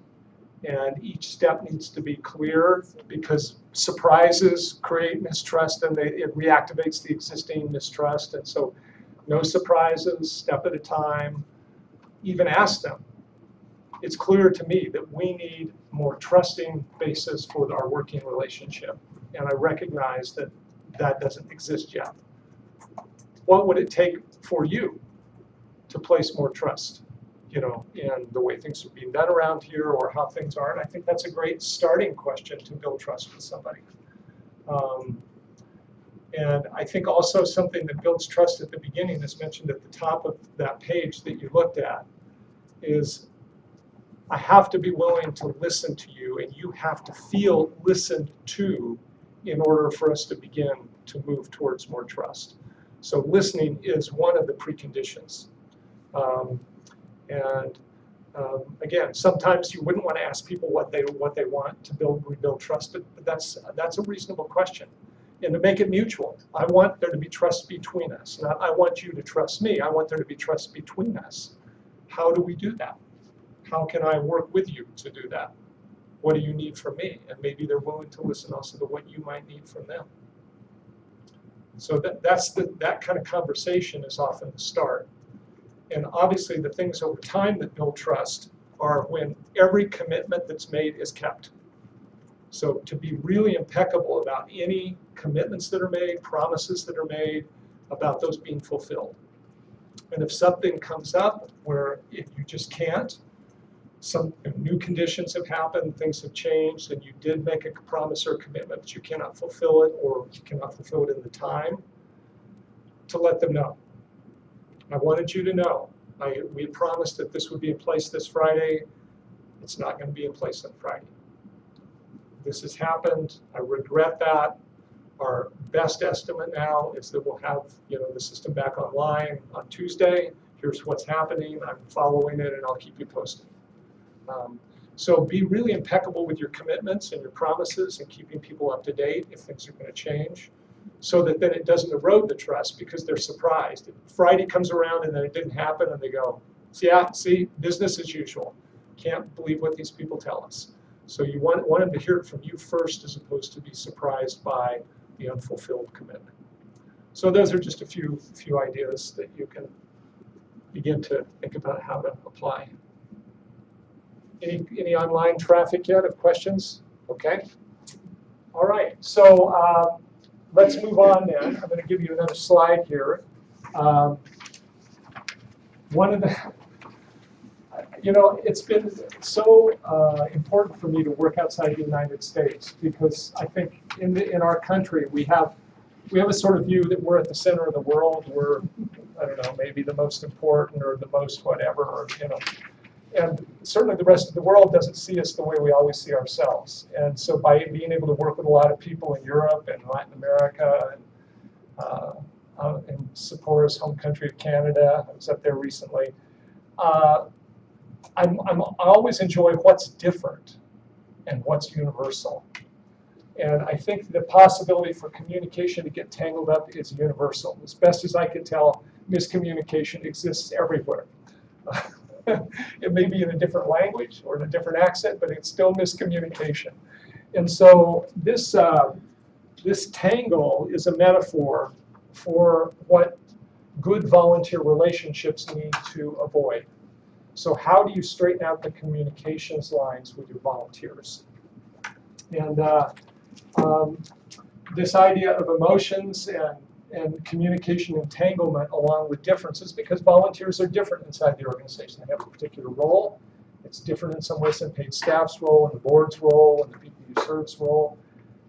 and each step needs to be clear, because surprises create mistrust, and it reactivates the existing mistrust. And so no surprises, step at a time. Even ask them. It's clear to me that we need more trusting basis for our working relationship, and I recognize that that doesn't exist yet. What would it take for you to place more trust, in the way things are being done around here or how things are? And I think that's a great starting question to build trust with somebody. And I think also something that builds trust at the beginning, as mentioned at the top of that page that you looked at, is I have to be willing to listen to you, and you have to feel listened to in order for us to begin to move towards more trust. So listening is one of the preconditions. Again, sometimes you wouldn't want to ask people what they want to rebuild trust, but that's a reasonable question. And to make it mutual, I want there to be trust between us. Not I want you to trust me. I want there to be trust between us. How do we do that? How can I work with you to do that? what do you need from me? And maybe they're willing to listen also to what you might need from them. So that kind of conversation is often the start. And obviously the things over time that build trust are when every commitment that's made is kept. So to be really impeccable about any commitments that are made, promises that are made, about those being fulfilled. And if something comes up where if you just can't, some new conditions have happened, things have changed, and you did make a promise or a commitment, but you cannot fulfill it, or you cannot fulfill it in the time, to let them know. I wanted you to know. We had promised that this would be in place this Friday. It's not going to be in place on Friday. This has happened. I regret that. Our best estimate now is that we'll have the system back online on Tuesday. Here's what's happening. I'm following it, and I'll keep you posted. So be really impeccable with your commitments and your promises and keeping people up to date if things are going to change, so that then it doesn't erode the trust because they're surprised. If Friday comes around and then it didn't happen and they go, see, business as usual. Can't believe what these people tell us. So you want them to hear it from you first as opposed to be surprised by the unfulfilled commitment. So those are just a few ideas that you can begin to think about how to apply. Any online traffic yet of questions? Okay. All right. So let's move on then. I'm going to give you another slide here. One of the, it's been so important for me to work outside the United States because I think in our country we have a sort of view that we're at the center of the world. We're, I don't know, maybe the most important or the most whatever, or and certainly the rest of the world doesn't see us the way we always see ourselves. And so by being able to work with a lot of people in Europe and Latin America and Sephora's home country of Canada, I was up there recently, I always enjoy what's different and what's universal. And I think the possibility for communication to get tangled up is universal. As best as I can tell, miscommunication exists everywhere. It may be in a different language or in a different accent, but it's still miscommunication. And so this tangle is a metaphor for what good volunteer relationships need to avoid. So how do you straighten out the communications lines with your volunteers? And this idea of emotions and communication entanglement along with differences, because volunteers are different inside the organization. They have a particular role. It's different in some ways than paid staff's role and the board's role and the people you serve's role.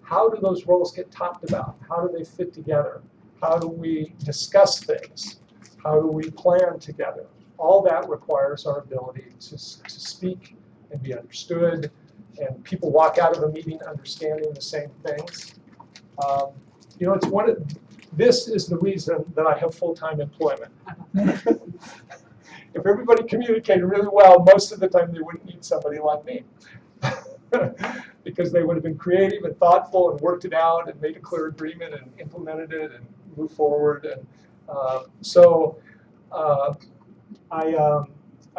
How do those roles get talked about? How do they fit together? How do we discuss things? How do we plan together? All that requires our ability to speak and be understood, and people walk out of a meeting understanding the same things. This is the reason that I have full-time employment. If everybody communicated really well, most of the time they wouldn't need somebody like me. Because they would have been creative and thoughtful and worked it out and made a clear agreement and implemented it and moved forward. And I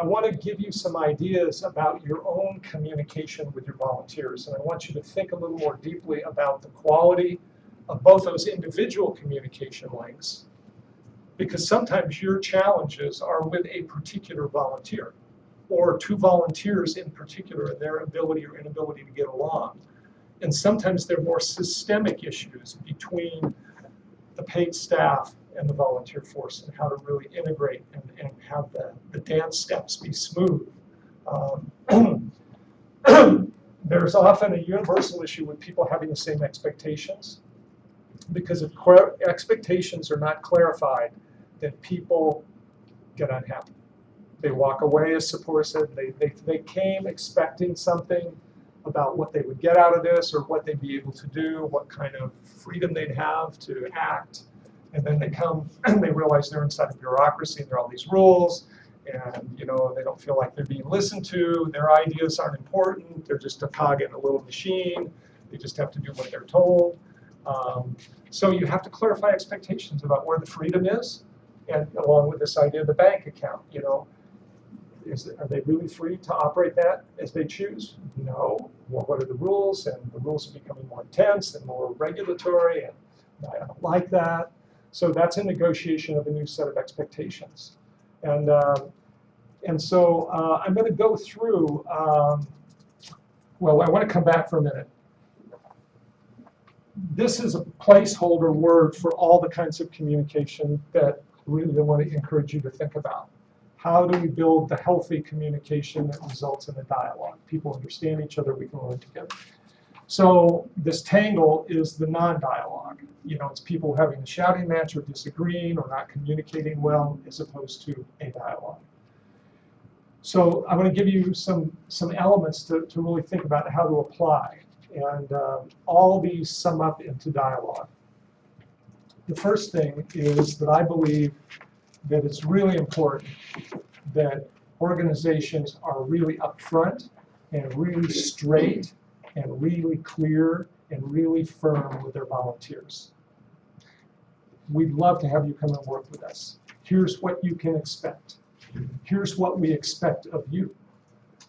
want to give you some ideas about your own communication with your volunteers. And I want you to think a little more deeply about the quality of both those individual communication links, because sometimes your challenges are with a particular volunteer or two volunteers in particular and their ability or inability to get along. And sometimes they're more systemic issues between the paid staff and the volunteer force, and how to really integrate and have the dance steps be smooth. There's often a universal issue with people having the same expectations, because if expectations are not clarified, then people get unhappy. They walk away, as Sephora said. They came expecting something about what they would get out of this or what they'd be able to do, what kind of freedom they'd have to act. And then they come and they realize they're inside a bureaucracy and there are all these rules, and they don't feel like they're being listened to. Their ideas aren't important. They're just a cog in a little machine. They just have to do what they're told. So you have to clarify expectations about where the freedom is, and along with this idea of the bank account. Are they really free to operate that as they choose? No. Well, what are the rules? And the rules are becoming more intense and more regulatory, and I don't like that. So that's a negotiation of a new set of expectations. And so I'm going to go through, well, I want to come back for a minute. This is a placeholder word for all the kinds of communication that really I want to encourage you to think about. How do we build the healthy communication that results in a dialogue? People understand each other, we can learn together. So this tangle is the non-dialogue. You know, it's people having a shouting match or disagreeing or not communicating well as opposed to a dialogue. So I'm going to give you some elements to really think about how to apply. And all these sum up into dialogue. The first thing is that I believe that it's really important that organizations are really upfront and really straight and really clear and really firm with their volunteers. We'd love to have you come and work with us. Here's what you can expect. Here's what we expect of you.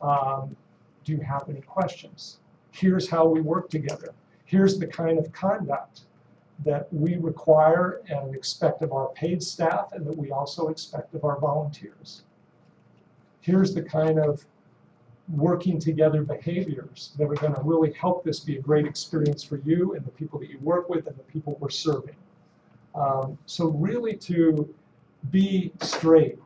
Do you have any questions? Here's how we work together. Here's the kind of conduct that we require and expect of our paid staff and that we also expect of our volunteers. Here's the kind of working together behaviors that are going to really help this be a great experience for you and the people that you work with and the people we're serving. So really to be straight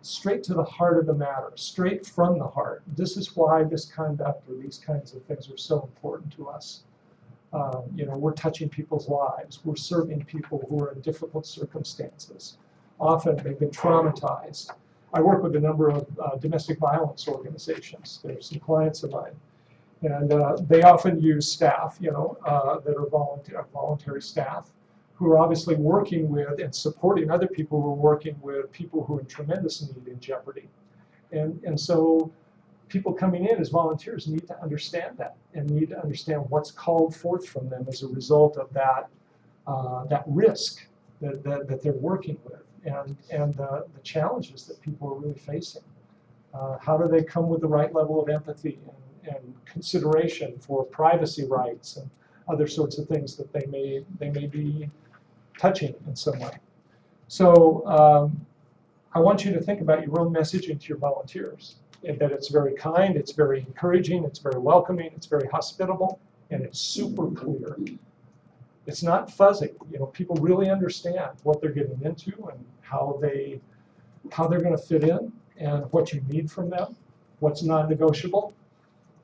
to the heart of the matter, straight from the heart. This is why this conduct or these kinds of things are so important to us. You know, we're touching people's lives. We're serving people who are in difficult circumstances. Often they've been traumatized. I work with a number of domestic violence organizations. There's some clients of mine. And they often use staff, you know, that are voluntary staff who are obviously working with and supporting other people who are working with people who are in tremendous need in jeopardy. And so people coming in as volunteers need to understand that and need to understand what's called forth from them as a result of that, that risk that they're working with and the challenges that people are really facing. How do they come with the right level of empathy and consideration for privacy rights and other sorts of things that they may be touching in some way. So I want you to think about your own messaging to your volunteers, and that it's very kind, it's very encouraging, it's very welcoming, it's very hospitable, and it's super clear. It's not fuzzy. You know, people really understand what they're getting into and how they're going to fit in and what you need from them, what's non-negotiable.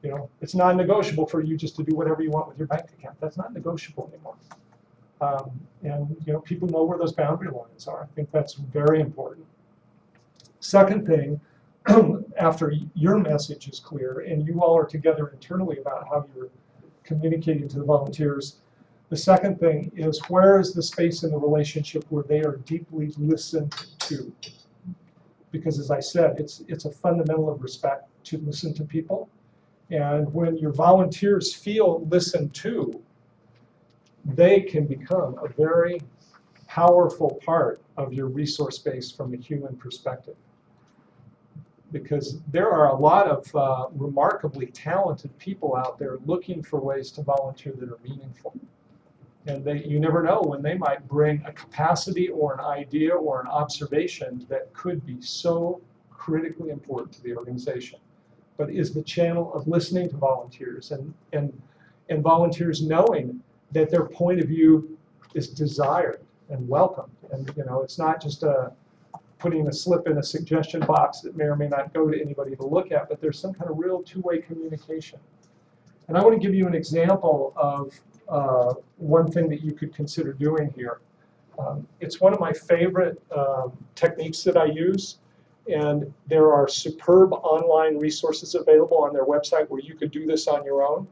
You know, it's non-negotiable for you just to do whatever you want with your bank account. That's not negotiable anymore. And you know, people know where those boundary lines are. I think that's very important. Second thing, after your message is clear and you all are together internally about how you're communicating to the volunteers, the second thing is where is the space in the relationship where they are deeply listened to? Because as I said, it's a fundamental of respect to listen to people. And when your volunteers feel listened to, they can become a very powerful part of your resource base from a human perspective. Because there are a lot of remarkably talented people out there looking for ways to volunteer that are meaningful. And you never know when they might bring a capacity or an idea or an observation that could be so critically important to the organization. But is the channel of listening to volunteers and volunteers knowing that their point of view is desired and welcomed. And you know, it's not just putting a slip in a suggestion box that may or may not go to anybody to look at, but there's some kind of real two-way communication. And I want to give you an example of one thing that you could consider doing here. It's one of my favorite techniques that I use, and there are superb online resources available on their website where you could do this on your own.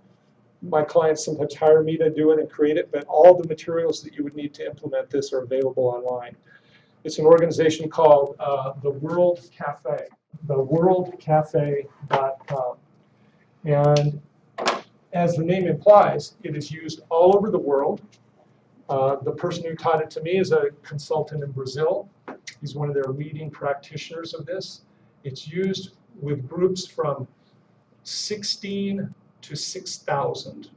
My clients sometimes hire me to do it and create it, but all the materials that you would need to implement this are available online. It's an organization called The World Cafe, theworldcafe.com. And as the name implies, it is used all over the world. The person who taught it to me is a consultant in Brazil. He's one of their leading practitioners of this. It's used with groups from 16 to 6,000.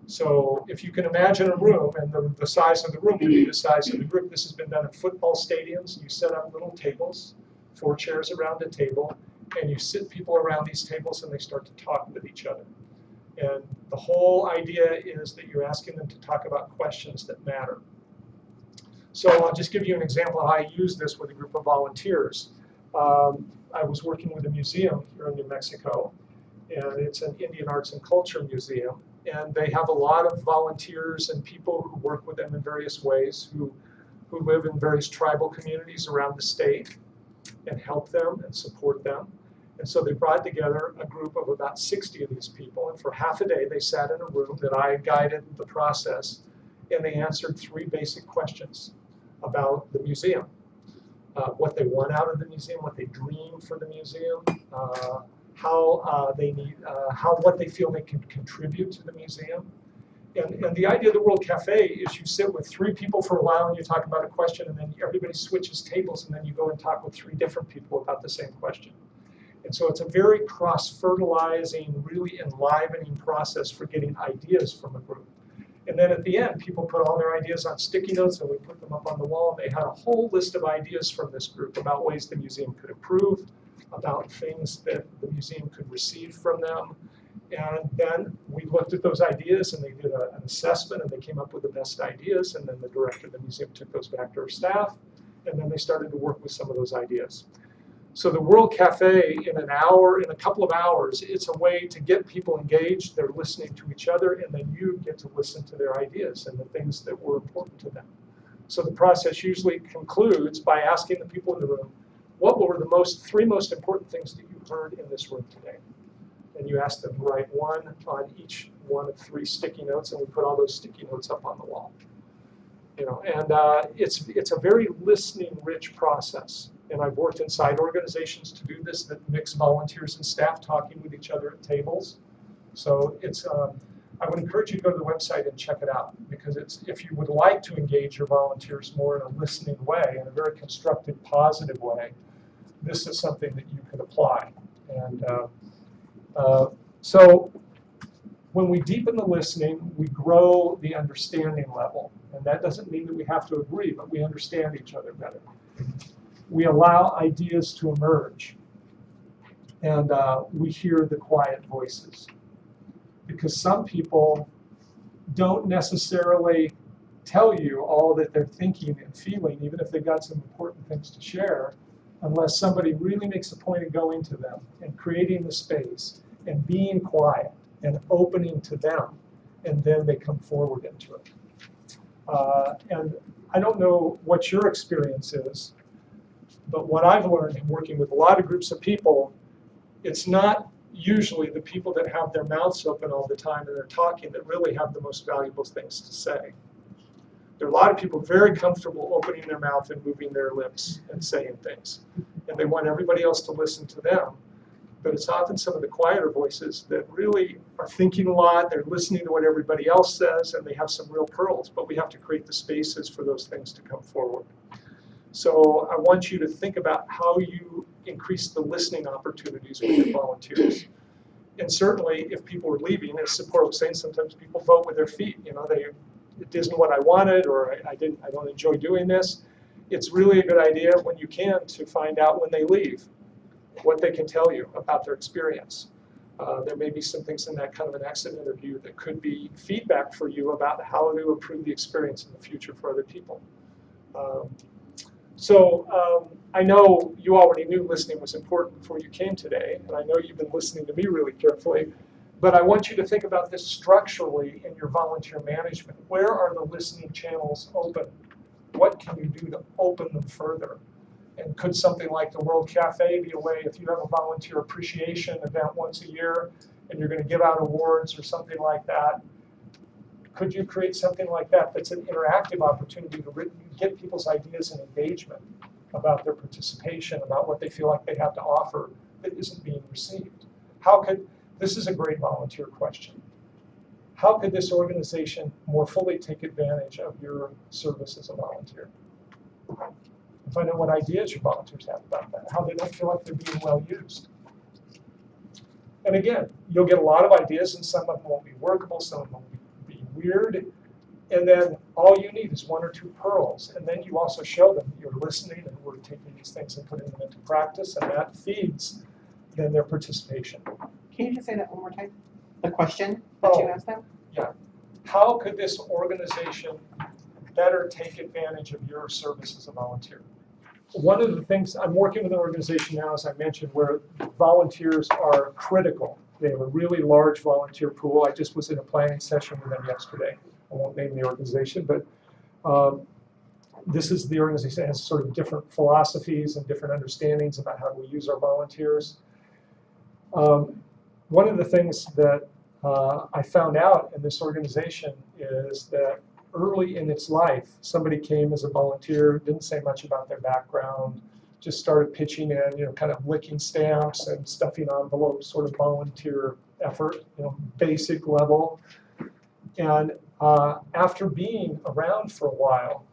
So if you can imagine a room, and the size of the room would be the size of the group. This has been done at football stadiums. You set up little tables, 4 chairs around a table, and you sit people around these tables and they start to talk with each other. And the whole idea is that you're asking them to talk about questions that matter. So I'll just give you an example of how I use this with a group of volunteers. I was working with a museum here in New Mexico, and it's an Indian Arts and Culture museum. And they have a lot of volunteers and people who work with them in various ways, who live in various tribal communities around the state and help them and support them. And so they brought together a group of about 60 of these people, and for half a day they sat in a room that I guided the process, and they answered 3 basic questions about the museum. What they want out of the museum, what they dream for the museum, what they feel they can contribute to the museum. And the idea of the World Cafe is you sit with 3 people for a while and you talk about a question, and then everybody switches tables, and then you go and talk with 3 different people about the same question. And so it's a very cross-fertilizing, really enlivening process for getting ideas from a group. And then at the end, people put all their ideas on sticky notes, and we put them up on the wall. They had a whole list of ideas from this group about ways the museum could improve, about things that the museum could receive from them. And then we looked at those ideas, and they did an assessment, and they came up with the best ideas. And then the director of the museum took those back to her staff, and then they started to work with some of those ideas. So the World Cafe, in a couple of hours, it's a way to get people engaged. They're listening to each other, and then you get to listen to their ideas and the things that were important to them. So the process usually concludes by asking the people in the room, what were the 3 most important things that you heard in this room today? And you ask them to write 1 on each one of 3 sticky notes, and we put all those sticky notes up on the wall. It's a very listening-rich process. And I've worked inside organizations to do this that mix volunteers and staff talking with each other at tables. So I would encourage you to go to the website and check it out, because if you would like to engage your volunteers more in a listening way, in a very constructive, positive way, this is something that you can apply. And so when we deepen the listening, we grow the understanding level. And that doesn't mean that we have to agree, but we understand each other better. We allow ideas to emerge, and we hear the quiet voices. Because some people don't necessarily tell you all that they're thinking and feeling, even if they've got some important things to share, unless somebody really makes a point of going to them and creating the space and being quiet and opening to them, and then they come forward into it. And I don't know what your experience is, but what I've learned in working with a lot of groups of people, it's not usually the people that have their mouths open all the time and they're talking that really have the most valuable things to say. There are a lot of people very comfortable opening their mouth and moving their lips and saying things. And they want everybody else to listen to them. But it's often some of the quieter voices that really are thinking a lot, they're listening to what everybody else says, and they have some real pearls. But we have to create the spaces for those things to come forward. So I want you to think about how you increase the listening opportunities with your volunteers. And certainly, if people are leaving, as Sephora was saying, sometimes people vote with their feet. It isn't what I wanted, or I don't enjoy doing this. It's really a good idea when you can to find out when they leave, what they can tell you about their experience. There may be some things in that kind of an exit interview that could be feedback for you about how to improve the experience in the future for other people. I know you already knew listening was important before you came today, and I know you've been listening to me really carefully, but I want you to think about this structurally in your volunteer management. Where are the listening channels open? What can you do to open them further? And could something like the World Cafe be a way, if you have a volunteer appreciation event once a year and you're going to give out awards or something like that, could you create something like that that's an interactive opportunity to get people's ideas and engagement about their participation, about what they feel like they have to offer that isn't being received? This is a great volunteer question. How could this organization more fully take advantage of your service as a volunteer? Find out what ideas your volunteers have about that, how they don't feel like they're being well used. And again, you'll get a lot of ideas, and some of them won't be workable, some of them will be weird. And then all you need is 1 or 2 pearls. And then you also show them you're listening and we're taking these things and putting them into practice, and that feeds then their participation. Can you just say that one more time? The question that you asked them? Yeah. How could this organization better take advantage of your service as a volunteer? One of the things, I'm working with an organization now, as I mentioned, where volunteers are critical. They have a really large volunteer pool. I just was in a planning session with them yesterday. I won't name the organization, but this is the organization that has sort of different philosophies and different understandings about how we use our volunteers. One of the things that I found out in this organization is that early in its life, somebody came as a volunteer, didn't say much about their background, just started pitching in, kind of licking stamps and stuffing envelopes, sort of volunteer effort, basic level. And after being around for a while,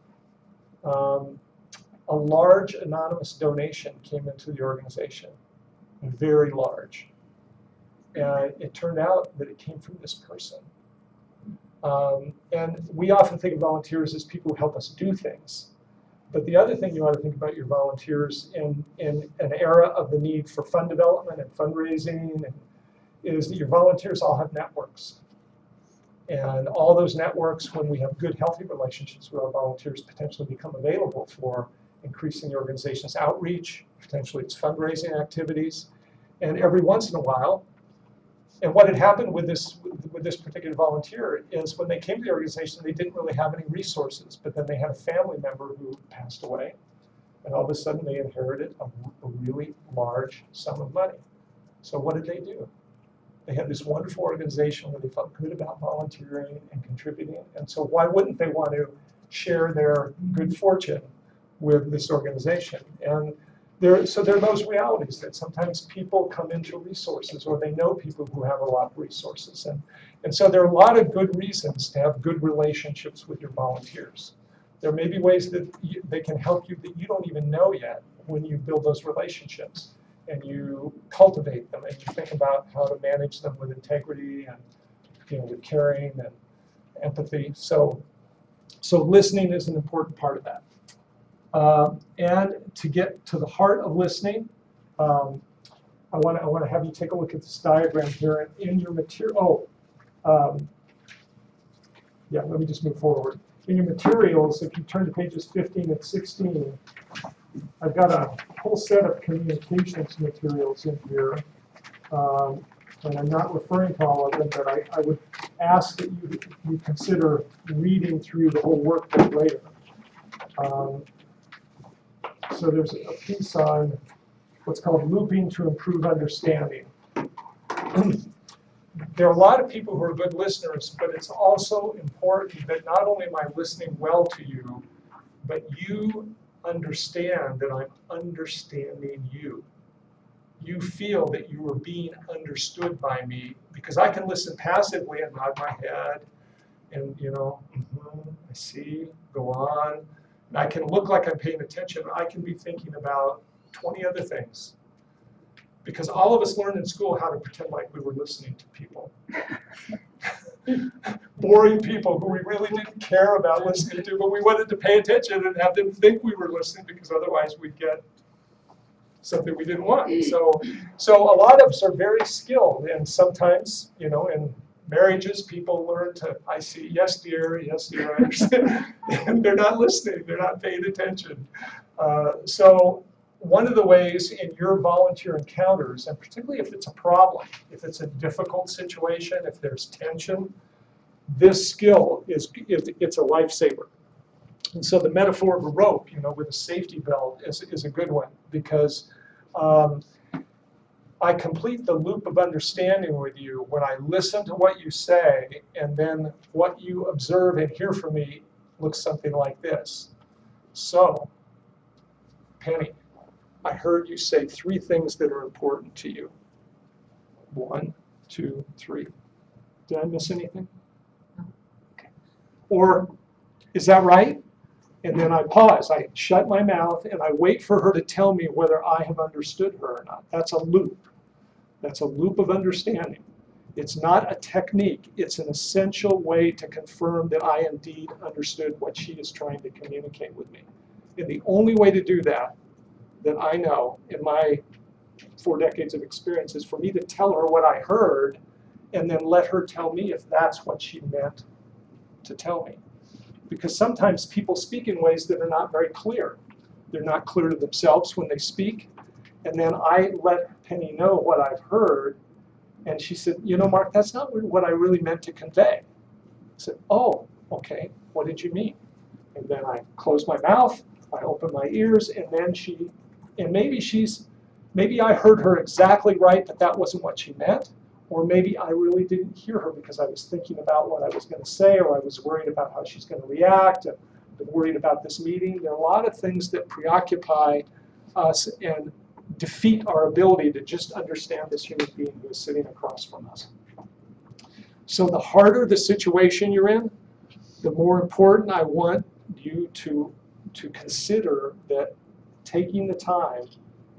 a large anonymous donation came into the organization, very large. And it turned out that it came from this person. And we often think of volunteers as people who help us do things. But the other thing you ought to think about your volunteers in an era of the need for fund development and fundraising is that your volunteers all have networks. And all those networks, when we have good, healthy relationships with our volunteers, potentially become available for increasing the organization's outreach, potentially its fundraising activities. And every once in a while, and what had happened with this particular volunteer is when they came to the organization, they didn't really have any resources, but then they had a family member who passed away, and all of a sudden they inherited a really large sum of money. So what did they do? They had this wonderful organization where they felt good about volunteering and contributing, and so why wouldn't they want to share their good fortune with this organization? And so there are those realities that sometimes people come into resources, or they know people who have a lot of resources. And so there are a lot of good reasons to have good relationships with your volunteers. There may be ways that they can help you that you don't even know yet when you build those relationships and you cultivate them and you think about how to manage them with integrity and with caring and empathy. So listening is an important part of that. And to get to the heart of listening, I want to have you take a look at this diagram here in your material. Yeah, let me just move forward. In your materials, if you turn to pages 15 and 16, I've got a whole set of communications materials in here. And I'm not referring to all of them, but I would ask that you consider reading through the whole workbook later. So there's a piece on what's called looping to improve understanding. There are a lot of people who are good listeners, but it's also important that not only am I listening well to you, but you understand that I'm understanding you. You feel that you are being understood by me, because I can listen passively and nod my head and, I see, go on. And I can look like I'm paying attention. I can be thinking about 20 other things. Because all of us learned in school how to pretend like we were listening to people. Boring people who we really didn't care about listening to, but we wanted to pay attention and have them think we were listening, because otherwise we'd get something we didn't want. So a lot of us are very skilled, and sometimes, in marriages, people learn to, I see, yes, dear, I understand. And they're not listening, they're not paying attention. So one of the ways in your volunteer encounters, and particularly if it's a problem, if it's a difficult situation, if there's tension, this skill it's a lifesaver. And so the metaphor of a rope, with a safety belt is a good one, because I complete the loop of understanding with you when I listen to what you say, and then what you observe and hear from me looks something like this. So, Penny, I heard you say 3 things that are important to you. 1, 2, 3. Did I miss anything? Okay. Or, is that right? And then I pause, I shut my mouth, and I wait for her to tell me whether I have understood her or not. That's a loop. That's a loop of understanding. It's not a technique. It's an essential way to confirm that I indeed understood what she is trying to communicate with me. And the only way to do that I know in my 4 decades of experience is for me to tell her what I heard and then let her tell me if that's what she meant to tell me. Because sometimes people speak in ways that are not very clear. They're not clear to themselves when they speak. And then I let Penny know what I've heard. And she said, you know, Mark, that's not what I really meant to convey. I said, oh, okay, what did you mean? And then I close my mouth, I open my ears, and then maybe I heard her exactly right, but that wasn't what she meant. Or maybe I really didn't hear her because I was thinking about what I was going to say, or I was worried about how she's going to react, and been worried about this meeting. There are a lot of things that preoccupy us and defeat our ability to just understand this human being who is sitting across from us. So the harder the situation you're in, the more important I want you to consider that taking the time,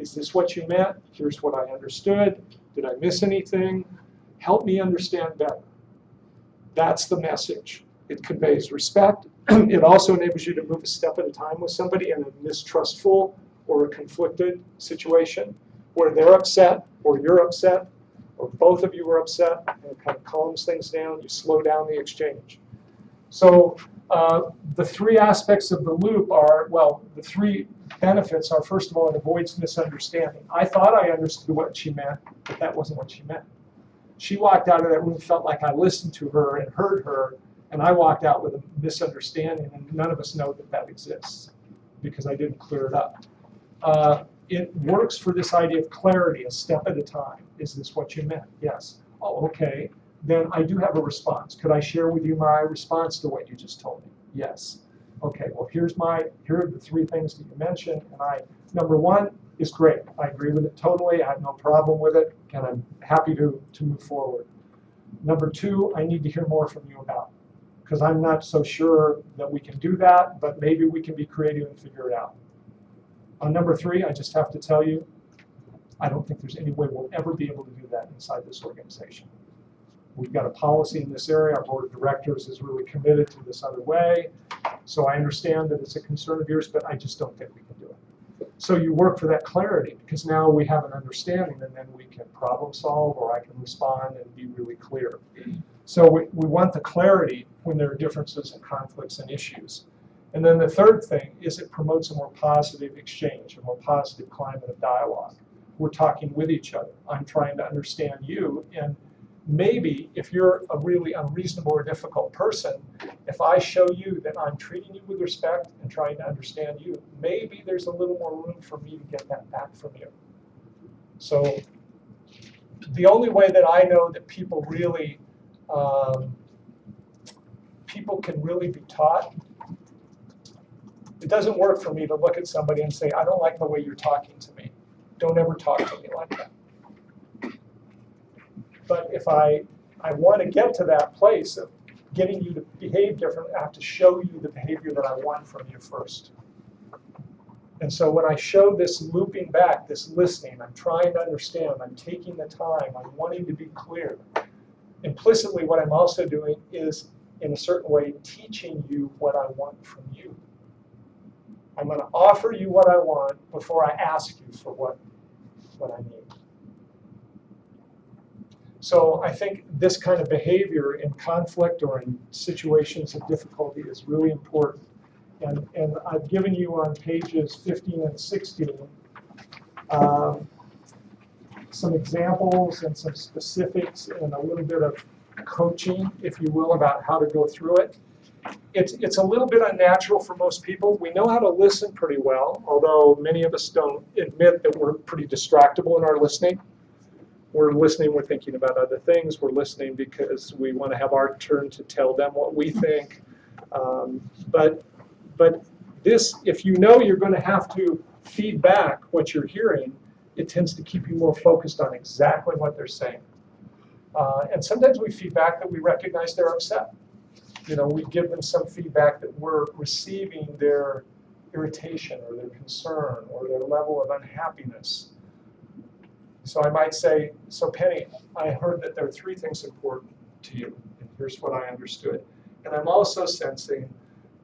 is this what you meant? Here's what I understood. Did I miss anything? Help me understand better. That's the message. It conveys respect. It also enables you to move a step at a time with somebody in a mistrustful or a conflicted situation where they're upset or you're upset or both of you are upset, and it kind of calms things down. You slow down the exchange. So the 3 aspects of the loop are, well, the 3 benefits are, first of all, it avoids misunderstanding. I thought I understood what she meant, but that wasn't what she meant. She walked out of that room, felt like I listened to her and heard her, and I walked out with a misunderstanding, and none of us know that that exists because I didn't clear it up. It works for this idea of clarity, a step at a time. Is this what you meant? Yes. Oh, okay. Then I do have a response. Could I share with you my response to what you just told me? Yes. Okay, well, here are the 3 things that you mentioned, and number 1 is great. I agree with it totally. I have no problem with it, and I'm happy to move forward. Number 2, I need to hear more from you about, because I'm not so sure that we can do that, but maybe we can be creative and figure it out. On number 3, I just have to tell you, I don't think there's any way we'll ever be able to do that inside this organization. We've got a policy in this area. Our board of directors is really committed to this other way. So I understand that it's a concern of yours, but I just don't think we can do it. So you work for that clarity, because now we have an understanding, and then we can problem solve, or I can respond and be really clear. So we want the clarity when there are differences and conflicts and issues. And then the third thing is it promotes a more positive exchange, a more positive climate of dialogue. We're talking with each other. I'm trying to understand you, and maybe if you're a really unreasonable or difficult person, if I show you that I'm treating you with respect and trying to understand you, maybe there's a little more room for me to get that back from you. So the only way that I know that people really, people can really be taught, it doesn't work for me to look at somebody and say, I don't like the way you're talking to me. Don't ever talk to me like that. But if I want to get to that place of getting you to behave differently, I have to show you the behavior that I want from you first. And so when I show this looping back, this listening, I'm trying to understand, I'm taking the time, I'm wanting to be clear. Implicitly, what I'm also doing is, in a certain way, teaching you what I want from you. I'm going to offer you what I want before I ask you for what I need. So I think this kind of behavior in conflict or in situations of difficulty is really important. And I've given you on pages 15 and 16 some examples and some specifics and a little bit of coaching, if you will, about how to go through it. It's a little bit unnatural for most people. We know how to listen pretty well, although many of us don't admit that we're pretty distractible in our listening. We're listening, we're thinking about other things. We're listening because we want to have our turn to tell them what we think. But this, if you know you're going to have to feed back what you're hearing, it tends to keep you more focused on exactly what they're saying. And sometimes we feed back that we recognize they're upset. You know, we give them some feedback that we're receiving their irritation or their concern or their level of unhappiness. So I might say, so Penny, I heard that there are 3 things important to you, and here's what I understood. And I'm also sensing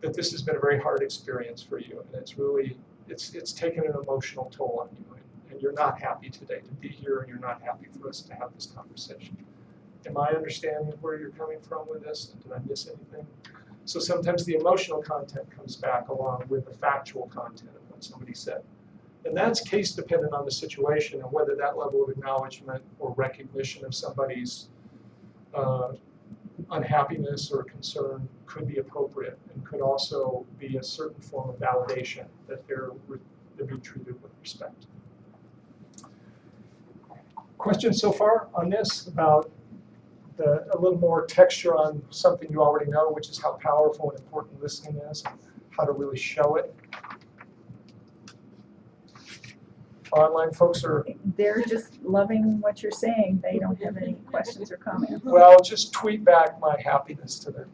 that this has been a very hard experience for you, and it's really, it's taken an emotional toll on you, and you're not happy today to be here, and you're not happy for us to have this conversation. Am I understanding where you're coming from with this? Did I miss anything? So sometimes the emotional content comes back along with the factual content of what somebody said. And that's case dependent on the situation and whether that level of acknowledgement or recognition of somebody's unhappiness or concern could be appropriate and could also be a certain form of validation that they're being treated with respect. Questions so far on this about a little more texture on something you already know, which is how powerful and important listening is and how to really show it? Online folks are... They're just loving what you're saying. They don't have any questions or comments. Well, just tweet back my happiness to them.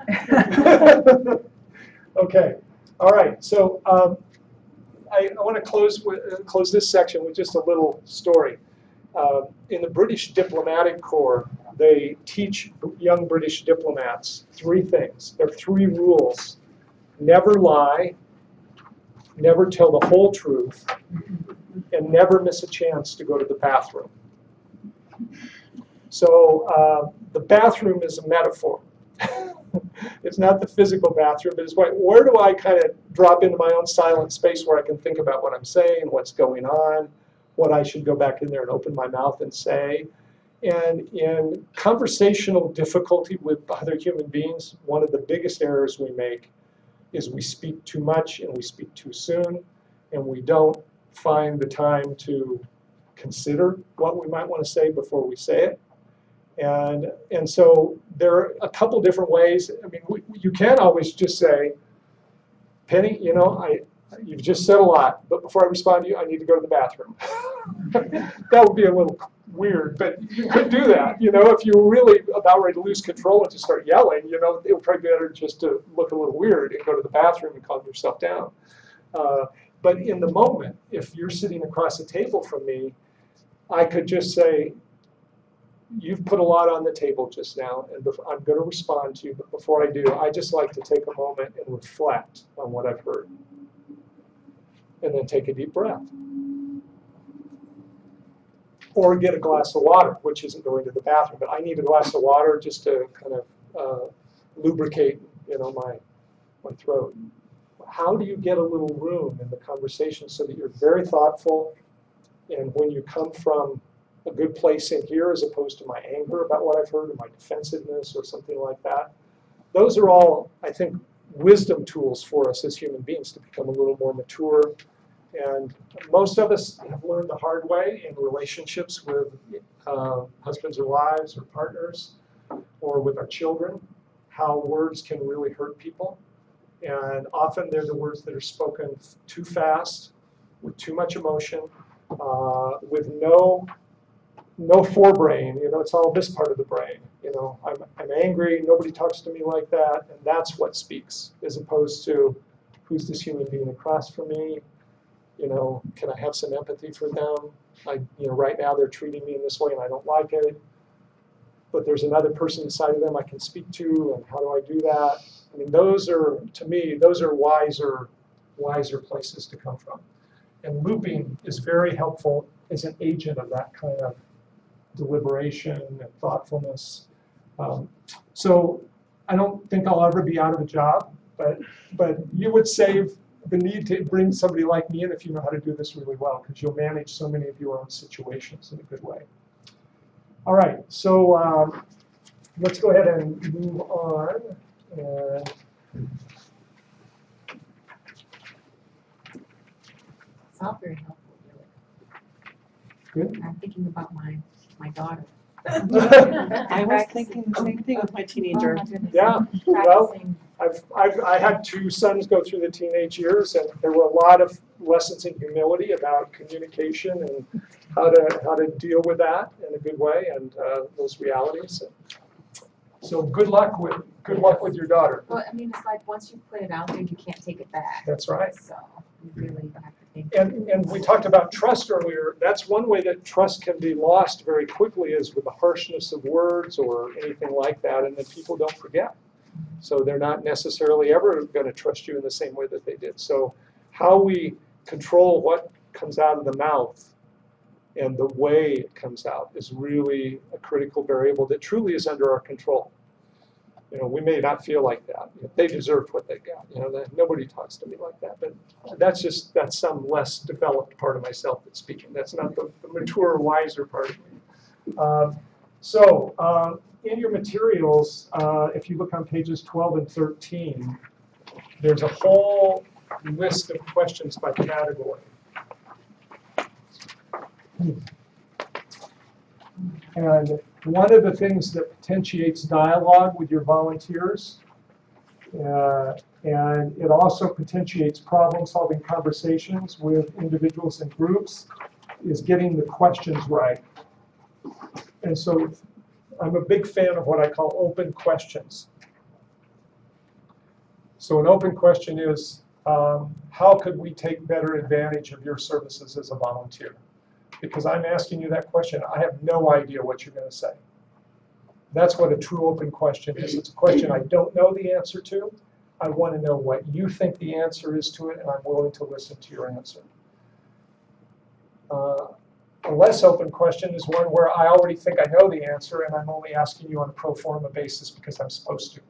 Okay. All right. So I want to close this section with just a little story. In the British Diplomatic Corps, they teach young British diplomats 3 things. There are 3 rules. Never lie, never tell the whole truth, and never miss a chance to go to the bathroom. So the bathroom is a metaphor. It's not the physical bathroom, but it's where do I kind of drop into my own silent space where I can think about what I'm saying, what's going on, what I should go back in there and open my mouth and say. And in conversational difficulty with other human beings, one of the biggest errors we make is we speak too much and we speak too soon, and we don't find the time to consider what we might want to say before we say it. And so there are a couple different ways. I mean, you can always just say, Penny, you know, you've just said a lot, but before I respond to you, I need to go to the bathroom. That would be a little weird, but you could do that. You know, if you were really about ready to lose control and just start yelling, you know, it would probably be better just to look a little weird and go to the bathroom and calm yourself down. But in the moment, if you're sitting across the table from me, I could just say, you've put a lot on the table just now, and I'm going to respond to you, but before I do, I just like to take a moment and reflect on what I've heard. And then take a deep breath. Or get a glass of water, which isn't going to the bathroom, but I need a glass of water just to kind of lubricate, you know, my throat. How do you get a little room in the conversation so that you're very thoughtful, and when you come from a good place in here as opposed to my anger about what I've heard or my defensiveness or something like that? Those are all, I think, wisdom tools for us as human beings to become a little more mature. And most of us have learned the hard way in relationships with husbands or wives or partners or with our children, how words can really hurt people. And often they're the words that are spoken too fast, with too much emotion, with no forebrain. You know, it's all this part of the brain. You know, I'm angry, nobody talks to me like that, and that's what speaks, as opposed to who's this human being across from me? You know, can I have some empathy for them? You know, right now they're treating me in this way and I don't like it. But there's another person inside of them I can speak to, and how do I do that? I mean, those are, to me, those are wiser places to come from. And looping is very helpful as an agent of that kind of deliberation and thoughtfulness. So I don't think I'll ever be out of a job, but you would save the need to bring somebody like me in if you know how to do this really well, because you'll manage so many of your own situations in a good way. All right, so let's go ahead and move on. And It's all very helpful, good. really. I'm thinking about my daughter. I was thinking the same thing with my teenager. Oh, my goodness. Yeah, well, Practicing. I had 2 sons go through the teenage years, and there were a lot of lessons in humility about communication and how to deal with that in a good way, and those realities. So good luck with your daughter. Well, I mean, it's like once you put it out there, you can't take it back. That's right. So you really have to think And we talked about trust earlier. That's one way that trust can be lost very quickly, is with the harshness of words or anything like that, and then people don't forget. So they're not necessarily ever going to trust you in the same way that they did. So how we control what comes out of the mouth and the way it comes out is really a critical variable that truly is under our control. You know, we may not feel like that. They deserved what they got. You know, nobody talks to me like that. But that's some less developed part of myself that's speaking. That's not the mature, wiser part of me. In your materials, if you look on pages 12 and 13, there's a whole list of questions by category. And one of the things that potentiates dialogue with your volunteers, and it also potentiates problem-solving conversations with individuals and groups, is getting the questions right. And so I'm a big fan of what I call open questions. So an open question is, how could we take better advantage of your services as a volunteer? Because I'm asking you that question, I have no idea what you're going to say. That's what a true open question is. It's a question I don't know the answer to. I want to know what you think the answer is to it, and I'm willing to listen to your answer. A less open question is one where I already think I know the answer, and I'm only asking you on a pro forma basis because I'm supposed to.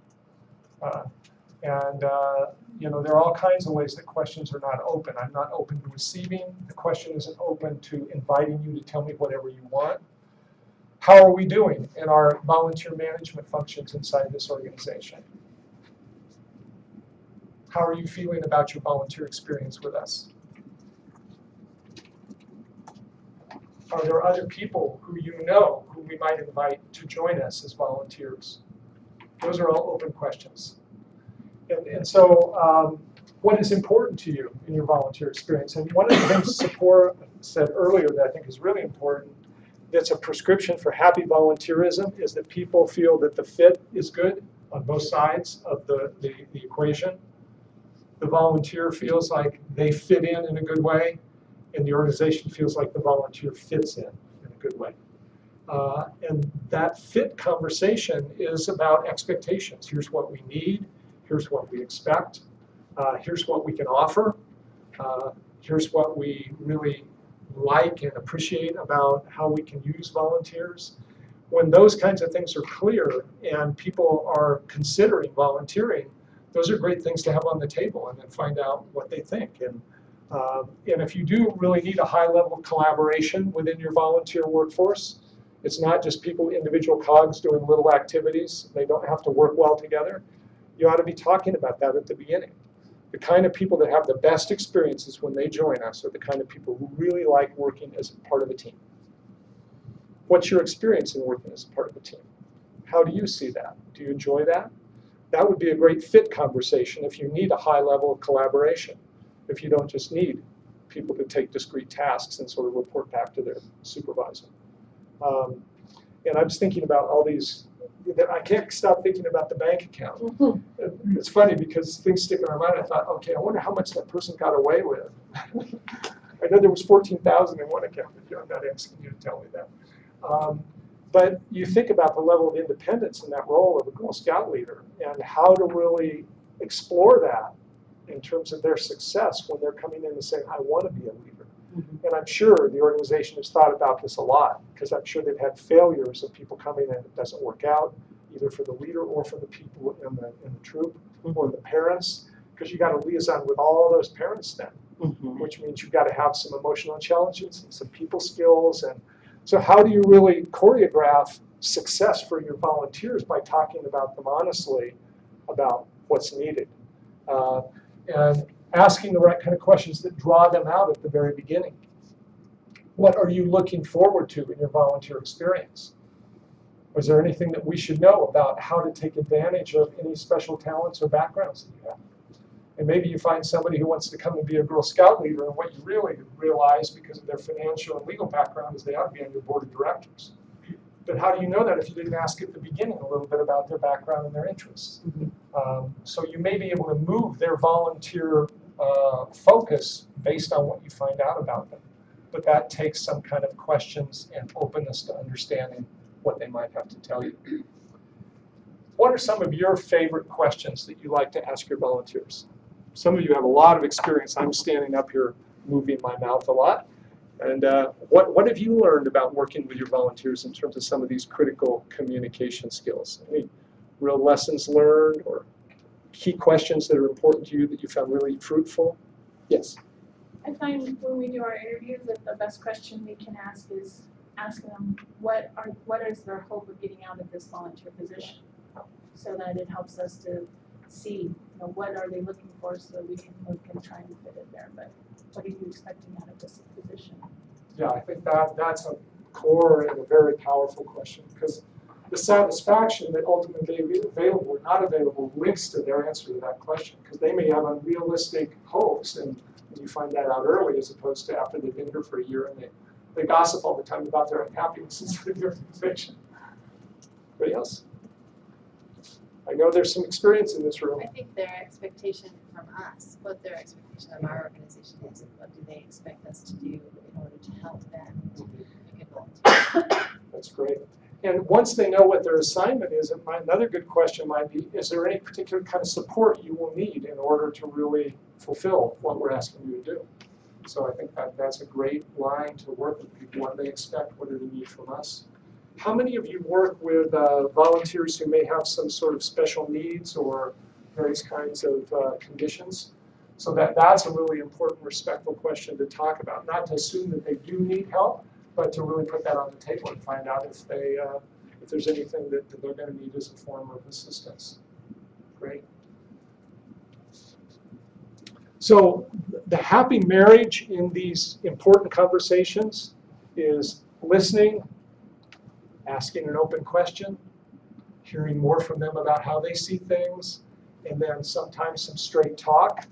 You know, there are all kinds of ways that questions are not open. I'm not open to receiving. The question isn't open to inviting you to tell me whatever you want. How are we doing in our volunteer management functions inside this organization? How are you feeling about your volunteer experience with us? Are there other people who you know who we might invite to join us as volunteers? Those are all open questions. And so what is important to you in your volunteer experience? And one of the things Sephora said earlier that I think is really important, that's a prescription for happy volunteerism, is that people feel that the fit is good on both sides of the equation. The volunteer feels like they fit in a good way, and the organization feels like the volunteer fits in a good way. And that fit conversation is about expectations. Here's what we need. Here's what we expect. Here's what we can offer. Here's what we really like and appreciate about how we can use volunteers. When those kinds of things are clear and people are considering volunteering, those are great things to have on the table and then find out what they think. And if you do really need a high level of collaboration within your volunteer workforce, it's not just people, individual cogs doing little activities. They don't have to work well together. You ought to be talking about that at the beginning. The kind of people that have the best experiences when they join us are the kind of people who really like working as part of a team. What's your experience in working as a part of a team? How do you see that? Do you enjoy that? That would be a great fit conversation if you need a high level of collaboration, if you don't just need people to take discrete tasks and sort of report back to their supervisor. And I'm just thinking about all these, I can't stop thinking about the bank account. Mm-hmm. It's funny because things stick in our mind. I thought, okay, I wonder how much that person got away with. I know there was $14,000 in one account, but I'm not asking you to tell me that. But you think about the level of independence in that role of a Girl Scout leader and how to really explore that in terms of their success when they're coming in and saying, I want to be a leader. Mm-hmm. And I'm sure the organization has thought about this a lot because I'm sure they've had failures of people coming in and it doesn't work out, either for the leader or for the people in the troop, mm-hmm. or the parents, because you got to liaison with all those parents then, mm-hmm. which means you've got to have some emotional intelligence and some people skills. And so how do you really choreograph success for your volunteers by talking about them honestly about what's needed? And asking the right kind of questions that draw them out at the very beginning. What are you looking forward to in your volunteer experience? Was there anything that we should know about how to take advantage of any special talents or backgrounds that you have? And maybe you find somebody who wants to come and be a Girl Scout leader, and what you really realize because of their financial and legal background is they ought to be on your board of directors. But how do you know that if you didn't ask at the beginning a little bit about their background and their interests? Mm-hmm. So you may be able to move their volunteer focus based on what you find out about them. But that takes some kind of questions and openness to understanding what they might have to tell you. What are some of your favorite questions that you like to ask your volunteers? Some of you have a lot of experience. I'm standing up here moving my mouth a lot. And what have you learned about working with your volunteers in terms of some of these critical communication skills? Any real lessons learned or key questions that are important to you that you found really fruitful? Yes? I find when we do our interviews that the best question we can ask is ask them what is their hope of getting out of this volunteer position, so that it helps us to see, what are they looking for, so that we can try and fit it there. But what are you expecting out of this position? Yeah, I think that's a core and a very powerful question, because the satisfaction that ultimately may be available or not available links to their answer to that question, because they may have unrealistic hopes, and you find that out early as opposed to after they've been here for a year and they gossip all the time about their unhappiness inside of the organization. Anybody else? I know there's some experience in this room. I think their expectation from us, what their expectation of our organization is, and what do they expect us to do in order to help them to be a good volunteer. That's great. And once they know what their assignment is, another good question might be, is there any particular kind of support you will need in order to really fulfill what we're asking you to do? So I think that's a great line to work with people. What do they expect? What do they need from us? How many of you work with volunteers who may have some sort of special needs or various kinds of conditions? So that's a really important, respectful question to talk about. Not to assume that they do need help, but to really put that on the table and find out if there's anything that they're going to need as a form of assistance. Great. So the happy marriage in these important conversations is listening, asking an open question, hearing more from them about how they see things, and then sometimes some straight talk.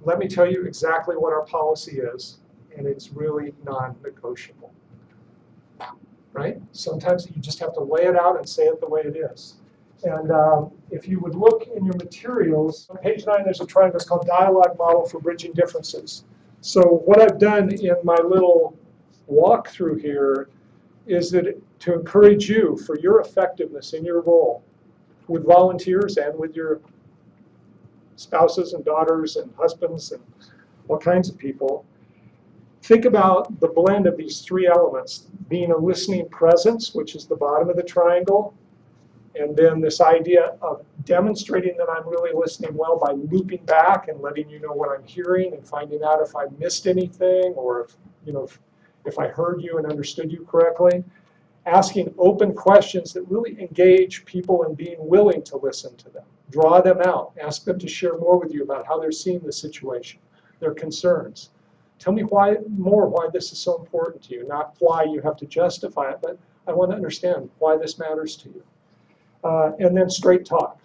Let me tell you exactly what our policy is, and it's really non-negotiable. Right? Sometimes you just have to lay it out and say it the way it is. And if you would look in your materials, on page 9 there's a triangle. It's called Dialogue Model for Bridging Differences. So what I've done in my little walkthrough here is that to encourage you for your effectiveness in your role with volunteers and with your spouses and daughters and husbands and all kinds of people, think about the blend of these three elements, being a listening presence, which is the bottom of the triangle, and then this idea of demonstrating that I'm really listening well by looping back and letting you know what I'm hearing and finding out if I missed anything or if I heard you and understood you correctly. Asking open questions that really engage people in being willing to listen to them. Draw them out. Ask them to share more with you about how they're seeing the situation, their concerns. Tell me why this is so important to you. Not why you have to justify it, but I want to understand why this matters to you. And then straight talk.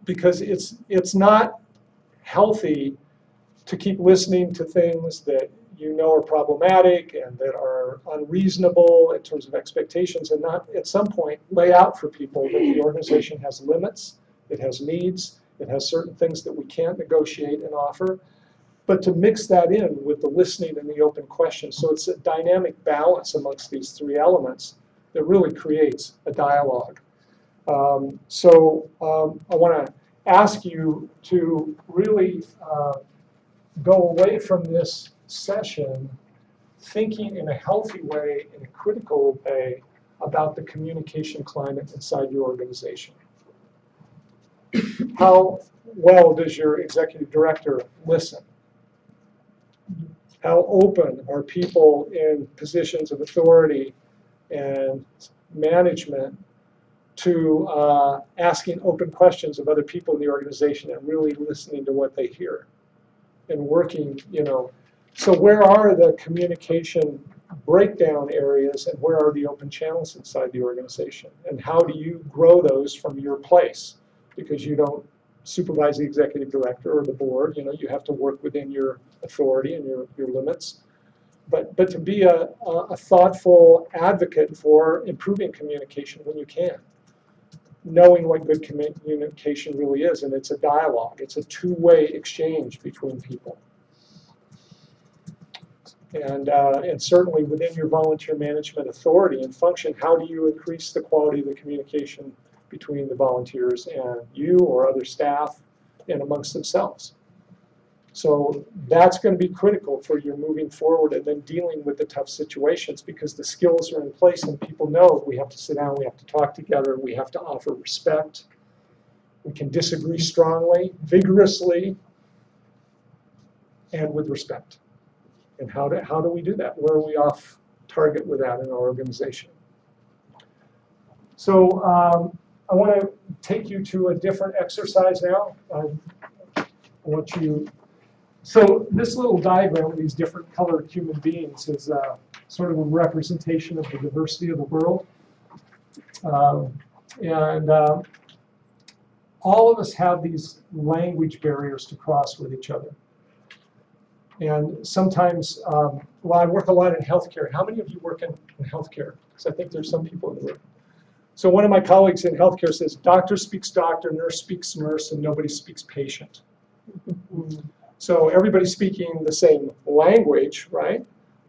Because it's not healthy to keep listening to things that you know are problematic and that are unreasonable in terms of expectations, and not at some point lay out for people that the organization has limits, it has needs, it has certain things that we can't negotiate and offer, but to mix that in with the listening and the open questions. So it's a dynamic balance amongst these three elements that really creates a dialogue. I want to ask you to really go away from this session thinking in a healthy way, in a critical way, about the communication climate inside your organization. How well does your executive director listen? How open are people in positions of authority and management to asking open questions of other people in the organization and really listening to what they hear and working, So where are the communication breakdown areas and where are the open channels inside the organization? And how do you grow those from your place? Because you don't supervise the executive director or the board, you have to work within your authority and your limits. But to be a thoughtful advocate for improving communication when you can. Knowing what good communication really is, and it's a dialogue. It's a two-way exchange between people. And certainly within your volunteer management authority and function, how do you increase the quality of the communication between the volunteers and you or other staff and amongst themselves? So that's going to be critical for your moving forward and then dealing with the tough situations, because the skills are in place and people know we have to sit down, we have to talk together, we have to offer respect. We can disagree strongly, vigorously, and with respect. And how do we do that? Where are we off target with that in our organization? So I want to take you to a different exercise now. I want you. So this little diagram of these different colored human beings is sort of a representation of the diversity of the world. All of us have these language barriers to cross with each other. And sometimes, well, I work a lot in healthcare. How many of you work in healthcare? Because I think there's some people in the room. So one of my colleagues in healthcare says, doctor speaks doctor, nurse speaks nurse, and nobody speaks patient. So everybody's speaking the same language, right?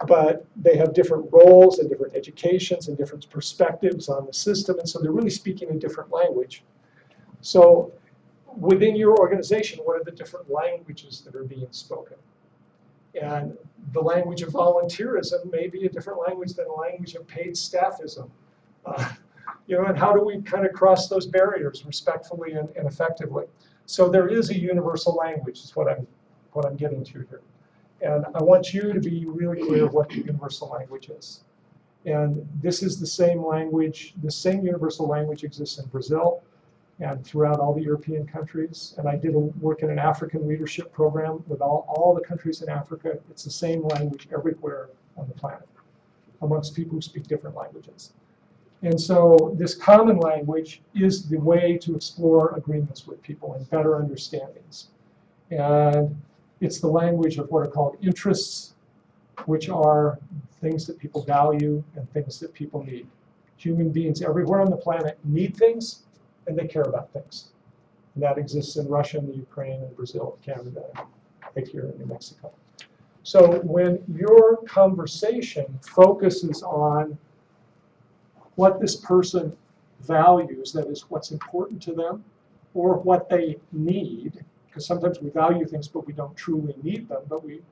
But they have different roles and different educations and different perspectives on the system, and so they're really speaking a different language. So within your organization, what are the different languages that are being spoken? And the language of volunteerism may be a different language than the language of paid staffism. You know, and how do we kind of cross those barriers respectfully and effectively? So there is a universal language, is what I'm getting to here. And I want you to be really clear what the universal language is. And this is the same language, the same universal language exists in Brazil and throughout all the European countries. And I did work in an African leadership program with all the countries in Africa. It's the same language everywhere on the planet amongst people who speak different languages. And so this common language is the way to explore agreements with people and better understandings. And it's the language of what are called interests, which are things that people value and things that people need. Human beings everywhere on the planet need things, and they care about things. And that exists in Russia, and the Ukraine, and Brazil, Canada, right here in New Mexico. So when your conversation focuses on what this person values, that is what's important to them, or what they need, because sometimes we value things but we don't truly need them, but we,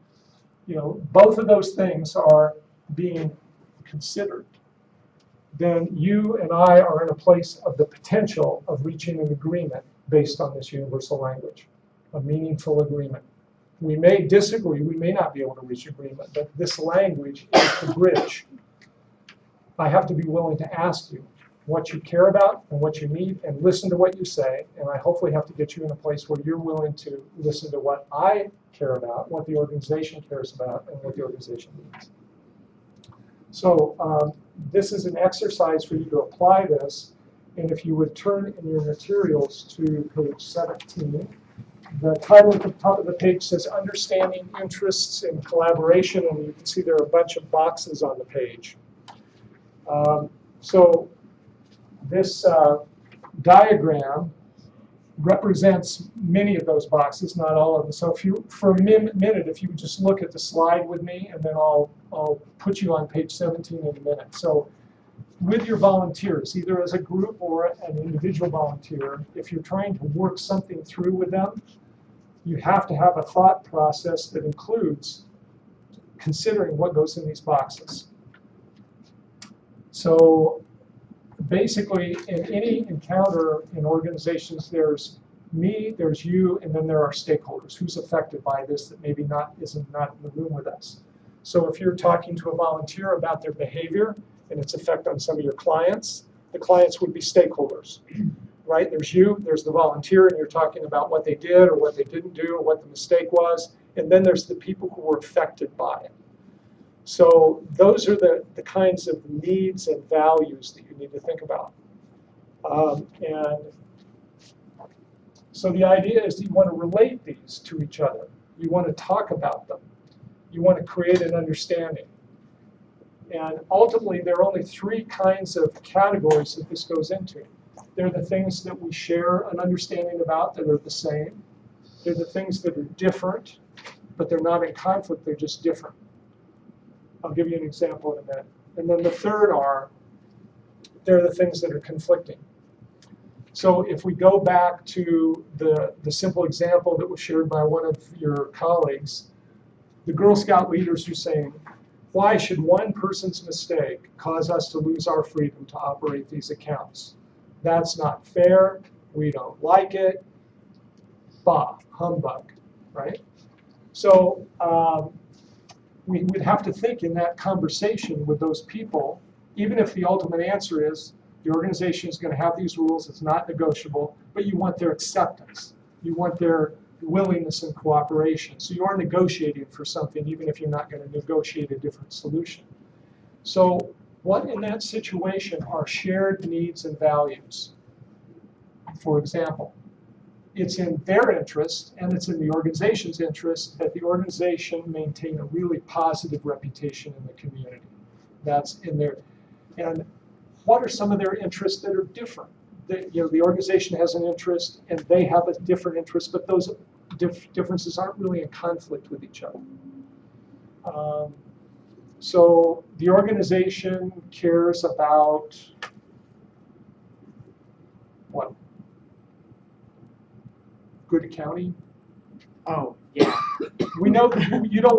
you know, both of those things are being considered, then you and I are in a place of the potential of reaching an agreement based on this universal language, a meaningful agreement. We may disagree, we may not be able to reach agreement, but this language is the bridge. I have to be willing to ask you what you care about and what you need and listen to what you say, and I hopefully have to get you in a place where you're willing to listen to what I care about, what the organization cares about, and what the organization needs. So this is an exercise for you to apply this, and if you would turn in your materials to page 17, the title at the top of the page says Understanding Interests and Collaboration, and you can see there are a bunch of boxes on the page. So this diagram represents many of those boxes, not all of them. So if you, for a minute, if you would just look at the slide with me, and then I'll put you on page 17 in a minute. So with your volunteers, either as a group or an individual volunteer, if you're trying to work something through with them, you have to have a thought process that includes considering what goes in these boxes. So basically, in any encounter in organizations, there's me, there's you, and then there are stakeholders. Who's affected by this that maybe isn't in the room with us? So if you're talking to a volunteer about their behavior and its effect on some of your clients, the clients would be stakeholders, right? There's you, there's the volunteer, and you're talking about what they did or what they didn't do or what the mistake was, and then there's the people who were affected by it. So those are the kinds of needs and values that you need to think about. And so the idea is that you want to relate these to each other. You want to talk about them. You want to create an understanding. And ultimately, there are only three kinds of categories that this goes into. They're the things that we share an understanding about that are the same. They're the things that are different, but they're not in conflict, they're just different. I'll give you an example in a minute. And then the third they're the things that are conflicting. So if we go back to the simple example that was shared by one of your colleagues, the Girl Scout leaders are saying, why should one person's mistake cause us to lose our freedom to operate these accounts? That's not fair. We don't like it. Bah, humbug, right? So we would have to think in that conversation with those people, even if the ultimate answer is the organization is going to have these rules, it's not negotiable, but you want their acceptance. You want their willingness and cooperation. So you are negotiating for something, even if you're not going to negotiate a different solution. So what in that situation are shared needs and values? For example, it's in their interest and it's in the organization's interest that the organization maintain a really positive reputation in the community. That's in there. And what are some of their interests that are different? The organization has an interest and they have a different interest, but those differences aren't really in conflict with each other. So the organization cares about what? Good accounting. Oh, yeah. We know that you don't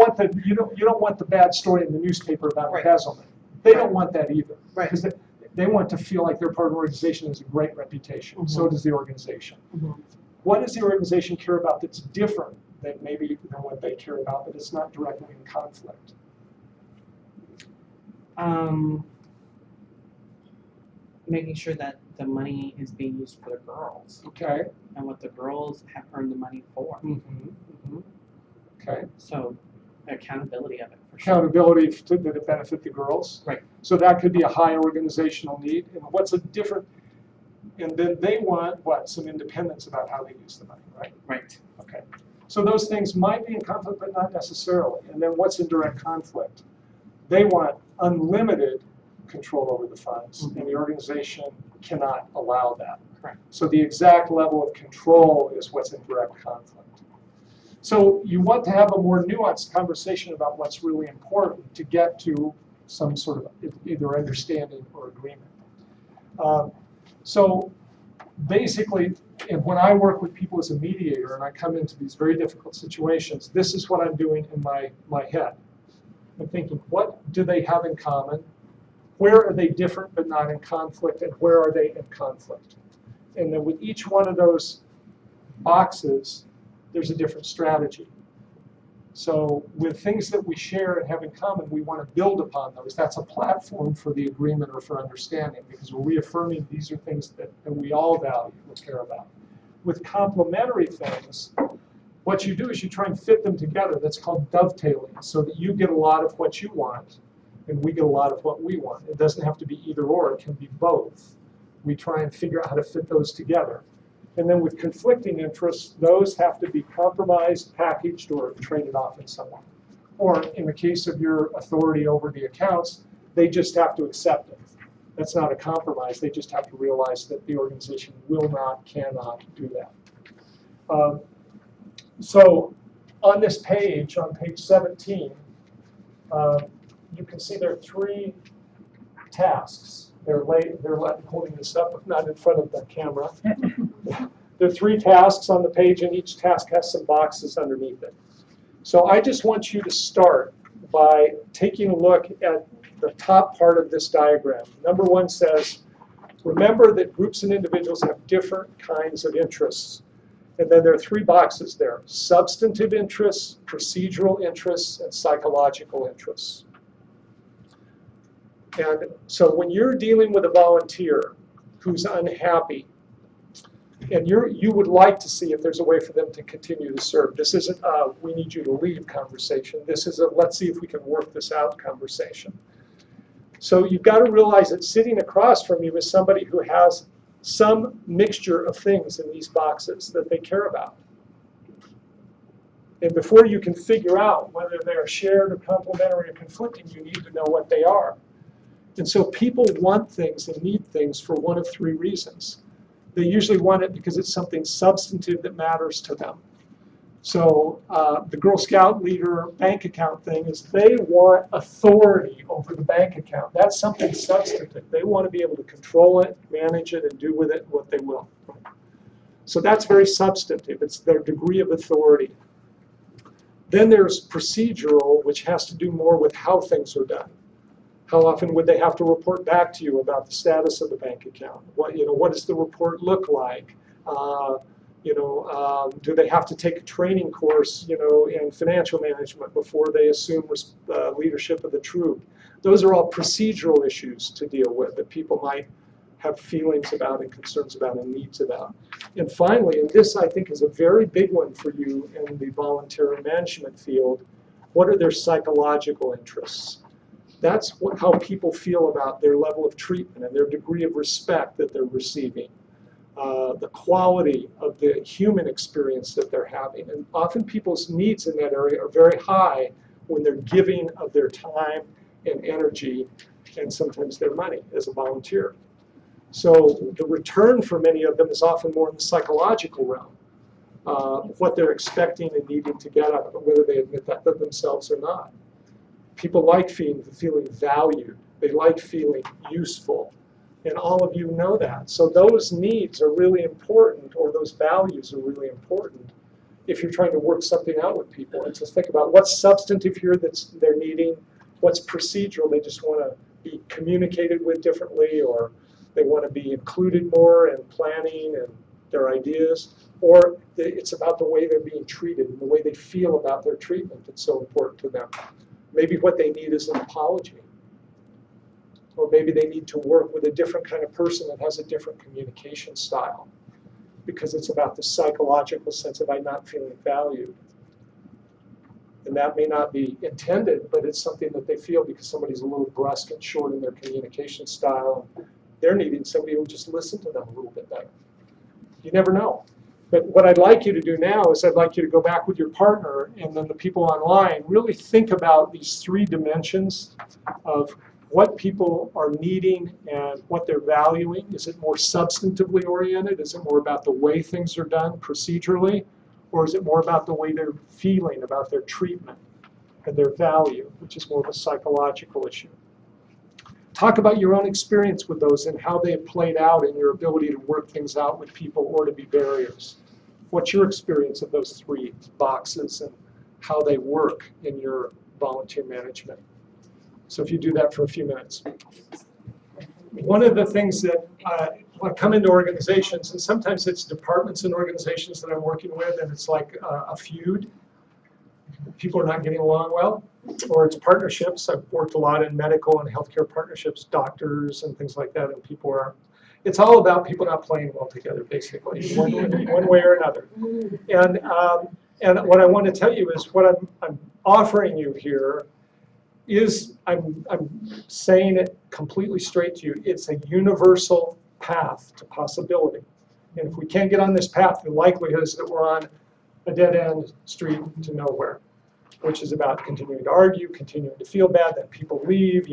want the bad story in the newspaper about Right. embezzlement. They don't want that either. Right. Because they want to feel like they're part of an organization that has a great reputation. Mhm. So does the organization. Mhm. What does the organization care about that's different than maybe than what they care about, but it's not directly in conflict? Making sure that the money is being used for the girls Okay. and what the girls have earned the money for. Okay. So accountability of it for sure. Accountability that it benefit the girls. Right. So that could be a high organizational need. And what's a different? And then they want what? Some independence about how they use the money, right? Right. Okay. So those things might be in conflict, but not necessarily. And then what's in direct conflict? They want unlimited control over the funds, and the organization cannot allow that. Correct. So the exact level of control is what's in direct conflict. So you want to have a more nuanced conversation about what's really important to get to some sort of either understanding or agreement. So basically, and when I work with people as a mediator and I come into these very difficult situations, this is what I'm doing in my head. I'm thinking, what do they have in common? Where are they different but not in conflict? And where are they in conflict? And then with each one of those boxes, there's a different strategy. So with things that we share and have in common, we want to build upon those. That's a platform for the agreement or for understanding, because we're reaffirming these are things that we all value or care about. With complementary things, what you do is you try and fit them together. That's called dovetailing, so that you get a lot of what you want and we get a lot of what we want. It doesn't have to be either or, it can be both. We try and figure out how to fit those together. And then with conflicting interests, those have to be compromised, packaged, or traded off in some way. Or in the case of your authority over the accounts, they just have to accept it. That's not a compromise. They just have to realize that the organization will not, cannot do that. So on this page, on page 17, you can see there are 3 tasks. They're holding this up, not in front of the camera. There are 3 tasks on the page, and each task has some boxes underneath it. So I just want you to start by taking a look at the top part of this diagram. Number 1 says, remember that groups and individuals have different kinds of interests. And then there are 3 boxes there: substantive interests, procedural interests, and psychological interests. And so when you're dealing with a volunteer who's unhappy, and you would like to see if there's a way for them to continue to serve. This isn't a we need you to leave conversation. This is a let's see if we can work this out conversation. So you've got to realize that sitting across from you is somebody who has some mixture of things in these boxes that they care about. And before you can figure out whether they are shared or complementary or conflicting, you need to know what they are. And so people want things and need things for one of 3 reasons. They usually want it because it's something substantive that matters to them. So the Girl Scout leader bank account thing is they want authority over the bank account. That's something substantive. They want to be able to control it, manage it, and do with it what they will. So that's very substantive. It's their degree of authority. Then there's procedural, which has to do more with how things are done. How often would they have to report back to you about the status of the bank account? What does the report look like? Do they have to take a training course, in financial management before they assume leadership of the troop? Those are all procedural issues to deal with that people might have feelings about and concerns about and needs about. And finally, and this I think is a very big one for you in the volunteer management field, what are their psychological interests? That's how people feel about their level of treatment and their degree of respect that they're receiving. The quality of the human experience that they're having. And often people's needs in that area are very high when they're giving of their time and energy and sometimes their money as a volunteer. So the return for many of them is often more in the psychological realm, what they're expecting and needing to get out of it, whether they admit that to themselves or not. People like feeling valued. They like feeling useful. And all of you know that. So those needs are really important, or those values are really important if you're trying to work something out with people. And to think about what's substantive here that they're needing, what's procedural, they just want to be communicated with differently, or they want to be included more in planning and their ideas, or it's about the way they're being treated and the way they feel about their treatment that's so important to them. Maybe what they need is an apology. Or maybe they need to work with a different kind of person that has a different communication style, because it's about the psychological sense of I'm not feeling valued. And that may not be intended, but it's something that they feel because somebody's a little brusque and short in their communication style. They're needing somebody who will just listen to them a little bit better. You never know. But what I'd like you to do now is I'd like you to go back with your partner and then the people online, really think about these three dimensions of what people are needing and what they're valuing. Is it more substantively oriented? Is it more about the way things are done procedurally? Or is it more about the way they're feeling about their treatment and their value, which is more of a psychological issue? Talk about your own experience with those and how they have played out in your ability to work things out with people or to be barriers. What's your experience of those three boxes and how they work in your volunteer management? So if you do that for a few minutes. One of the things that when I come into organizations, and sometimes it's departments and organizations that I'm working with, and it's like a feud. People are not getting along well, or it's partnerships. I've worked a lot in medical and healthcare partnerships, doctors and things like that, and people are, it's all about people not playing well together, basically, one way or another. And what I want to tell you is what I'm offering you here is, I'm saying it completely straight to you, it's a universal path to possibility. And if we can't get on this path, the likelihood is that we're on a dead-end street to nowhere, which is about continuing to argue, continuing to feel bad, then people leave,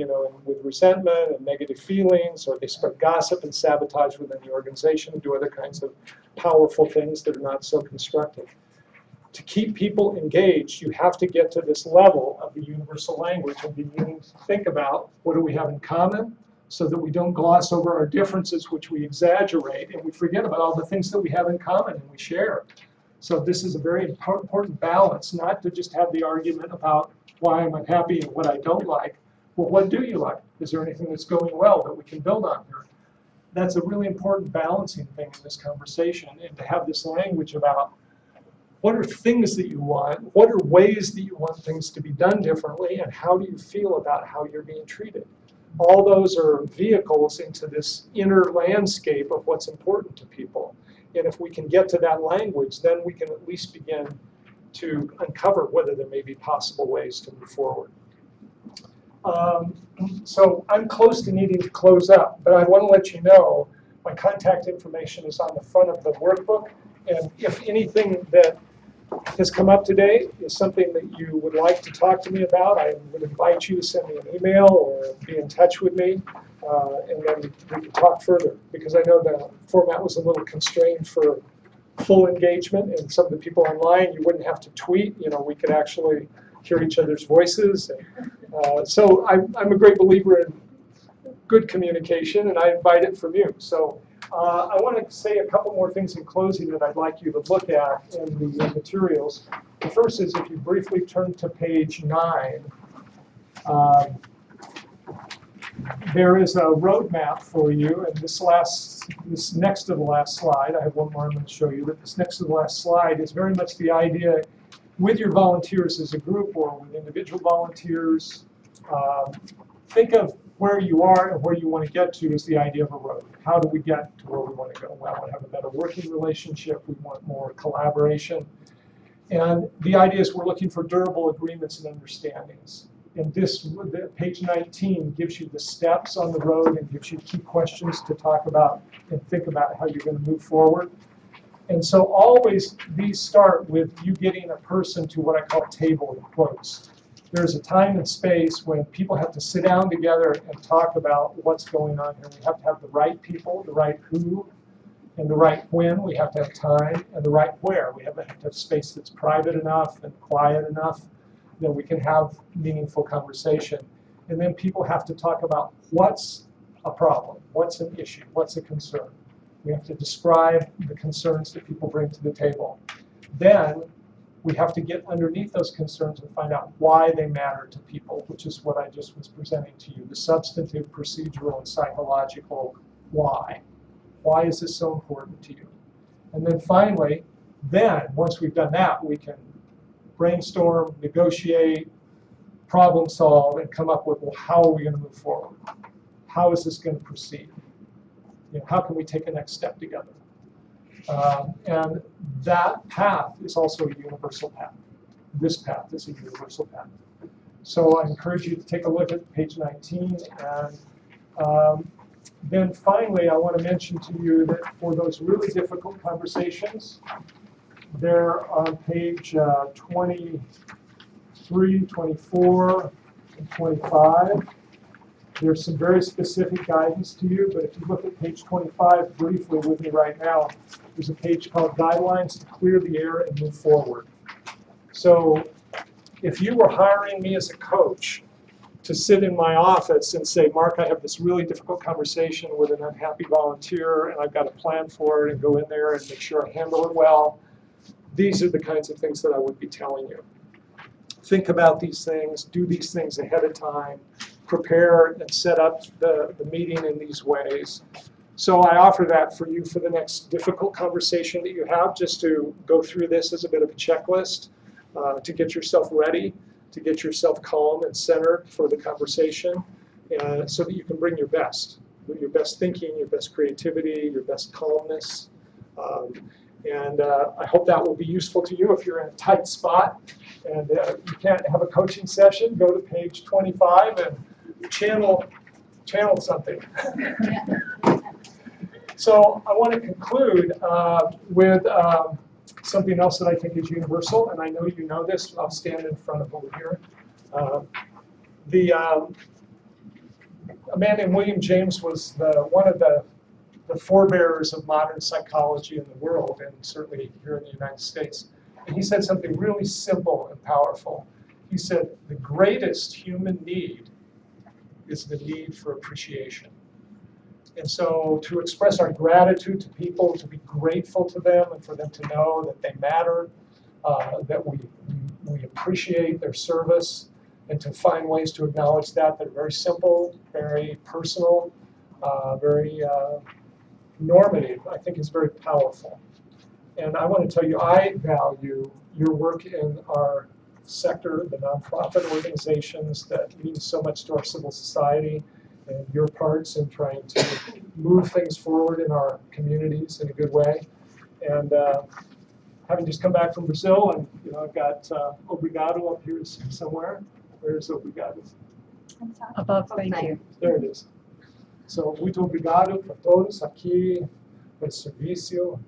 with resentment and negative feelings, or they spread gossip and sabotage within the organization and do other kinds of powerful things that are not so constructive. To keep people engaged, you have to get to this level of the universal language and beginning to think about what do we have in common so that we don't gloss over our differences, which we exaggerate, and we forget about all the things that we have in common and we share. So this is a very important balance, not to just have the argument about why I'm unhappy and what I don't like. Well, what do you like? Is there anything that's going well that we can build on here? That's a really important balancing thing in this conversation, and to have this language about what are things that you want, what are ways that you want things to be done differently, and how do you feel about how you're being treated? All those are vehicles into this inner landscape of what's important to people. And if we can get to that language, then we can at least begin to uncover whether there may be possible ways to move forward. So I'm close to needing to close up, but I want to let you know my contact information is on the front of the workbook. And if anything that has come up today is something that you would like to talk to me about, I would invite you to send me an email or be in touch with me, and then we can talk further, because I know the format was a little constrained for full engagement, and some of the people online, you wouldn't have to tweet. You know, we could actually hear each other's voices. And, so I'm a great believer in good communication, and I invite it from you. So I want to say a couple more things in closing that I'd like you to look at in the materials. The first is if you briefly turn to page 9, there is a roadmap for you, and this next to the last slide, I have one more I'm going to show you, but this next to the last slide is very much the idea with your volunteers as a group or with individual volunteers. Think of where you are and where you want to get to is the idea of a road. How do we get to where we want to go? Well, we want to have a better working relationship. We want more collaboration. And the idea is we're looking for durable agreements and understandings. And this, page 19, gives you the steps on the road and gives you key questions to talk about and think about how you're going to move forward. And so always these start with you getting a person to what I call table in quotes. There's a time and space when people have to sit down together and talk about what's going on here. We have to have the right people, the right who, and the right when. We have to have time, and the right where. We have to have space that's private enough and quiet enough that we can have meaningful conversation. And then people have to talk about what's a problem, what's an issue, what's a concern. We have to describe the concerns that people bring to the table. Then we have to get underneath those concerns and find out why they matter to people, which is what I just was presenting to you, the substantive, procedural, and psychological why. Why is this so important to you? And then finally, once we've done that, we can brainstorm, negotiate, problem solve, and come up with, well, how are we going to move forward? How is this going to proceed? You know, how can we take a next step together? And that path is also a universal path. This path is a universal path. So I encourage you to take a look at page 19. And then finally, I want to mention to you that for those really difficult conversations, they're on page 23, 24, and 25. There's some very specific guidance to you, but if you look at page 25 briefly with me right now, there's a page called Guidelines to Clear the Air and Move Forward. So if you were hiring me as a coach to sit in my office and say, Mark, I have this really difficult conversation with an unhappy volunteer, and I've got a plan for it, and go in there and make sure I handle it well, these are the kinds of things that I would be telling you. Think about these things, do these things ahead of time, prepare and set up the meeting in these ways. So I offer that for you for the next difficult conversation that you have, just to go through this as a bit of a checklist, to get yourself ready, to get yourself calm and centered for the conversation, so that you can bring your best thinking, your best creativity, your best calmness. And I hope that will be useful to you if you're in a tight spot and you can't have a coaching session. Go to page 25 and channel something. So I want to conclude with something else that I think is universal, and I know you know this. I'll stand in front of over here. A man named William James was one of the forebearers of modern psychology in the world, and certainly here in the United States. And he said something really simple and powerful. He said, the greatest human need is the need for appreciation. And so to express our gratitude to people, to be grateful to them, and for them to know that they matter, that we appreciate their service, and to find ways to acknowledge that are very simple, very personal, very normative, I think is very powerful. And I want to tell you, I value your work in our sector, the nonprofit organizations that mean so much to our civil society, and your parts in trying to move things forward in our communities in a good way. And having just come back from Brazil, and I've got obrigado up here somewhere. Where's obrigado? Above, thank you. There it is. So, muito obrigado para todos aqui, pelo serviço,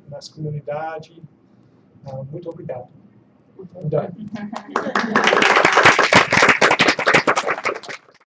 nas comunidades. Muito obrigado. I'm done.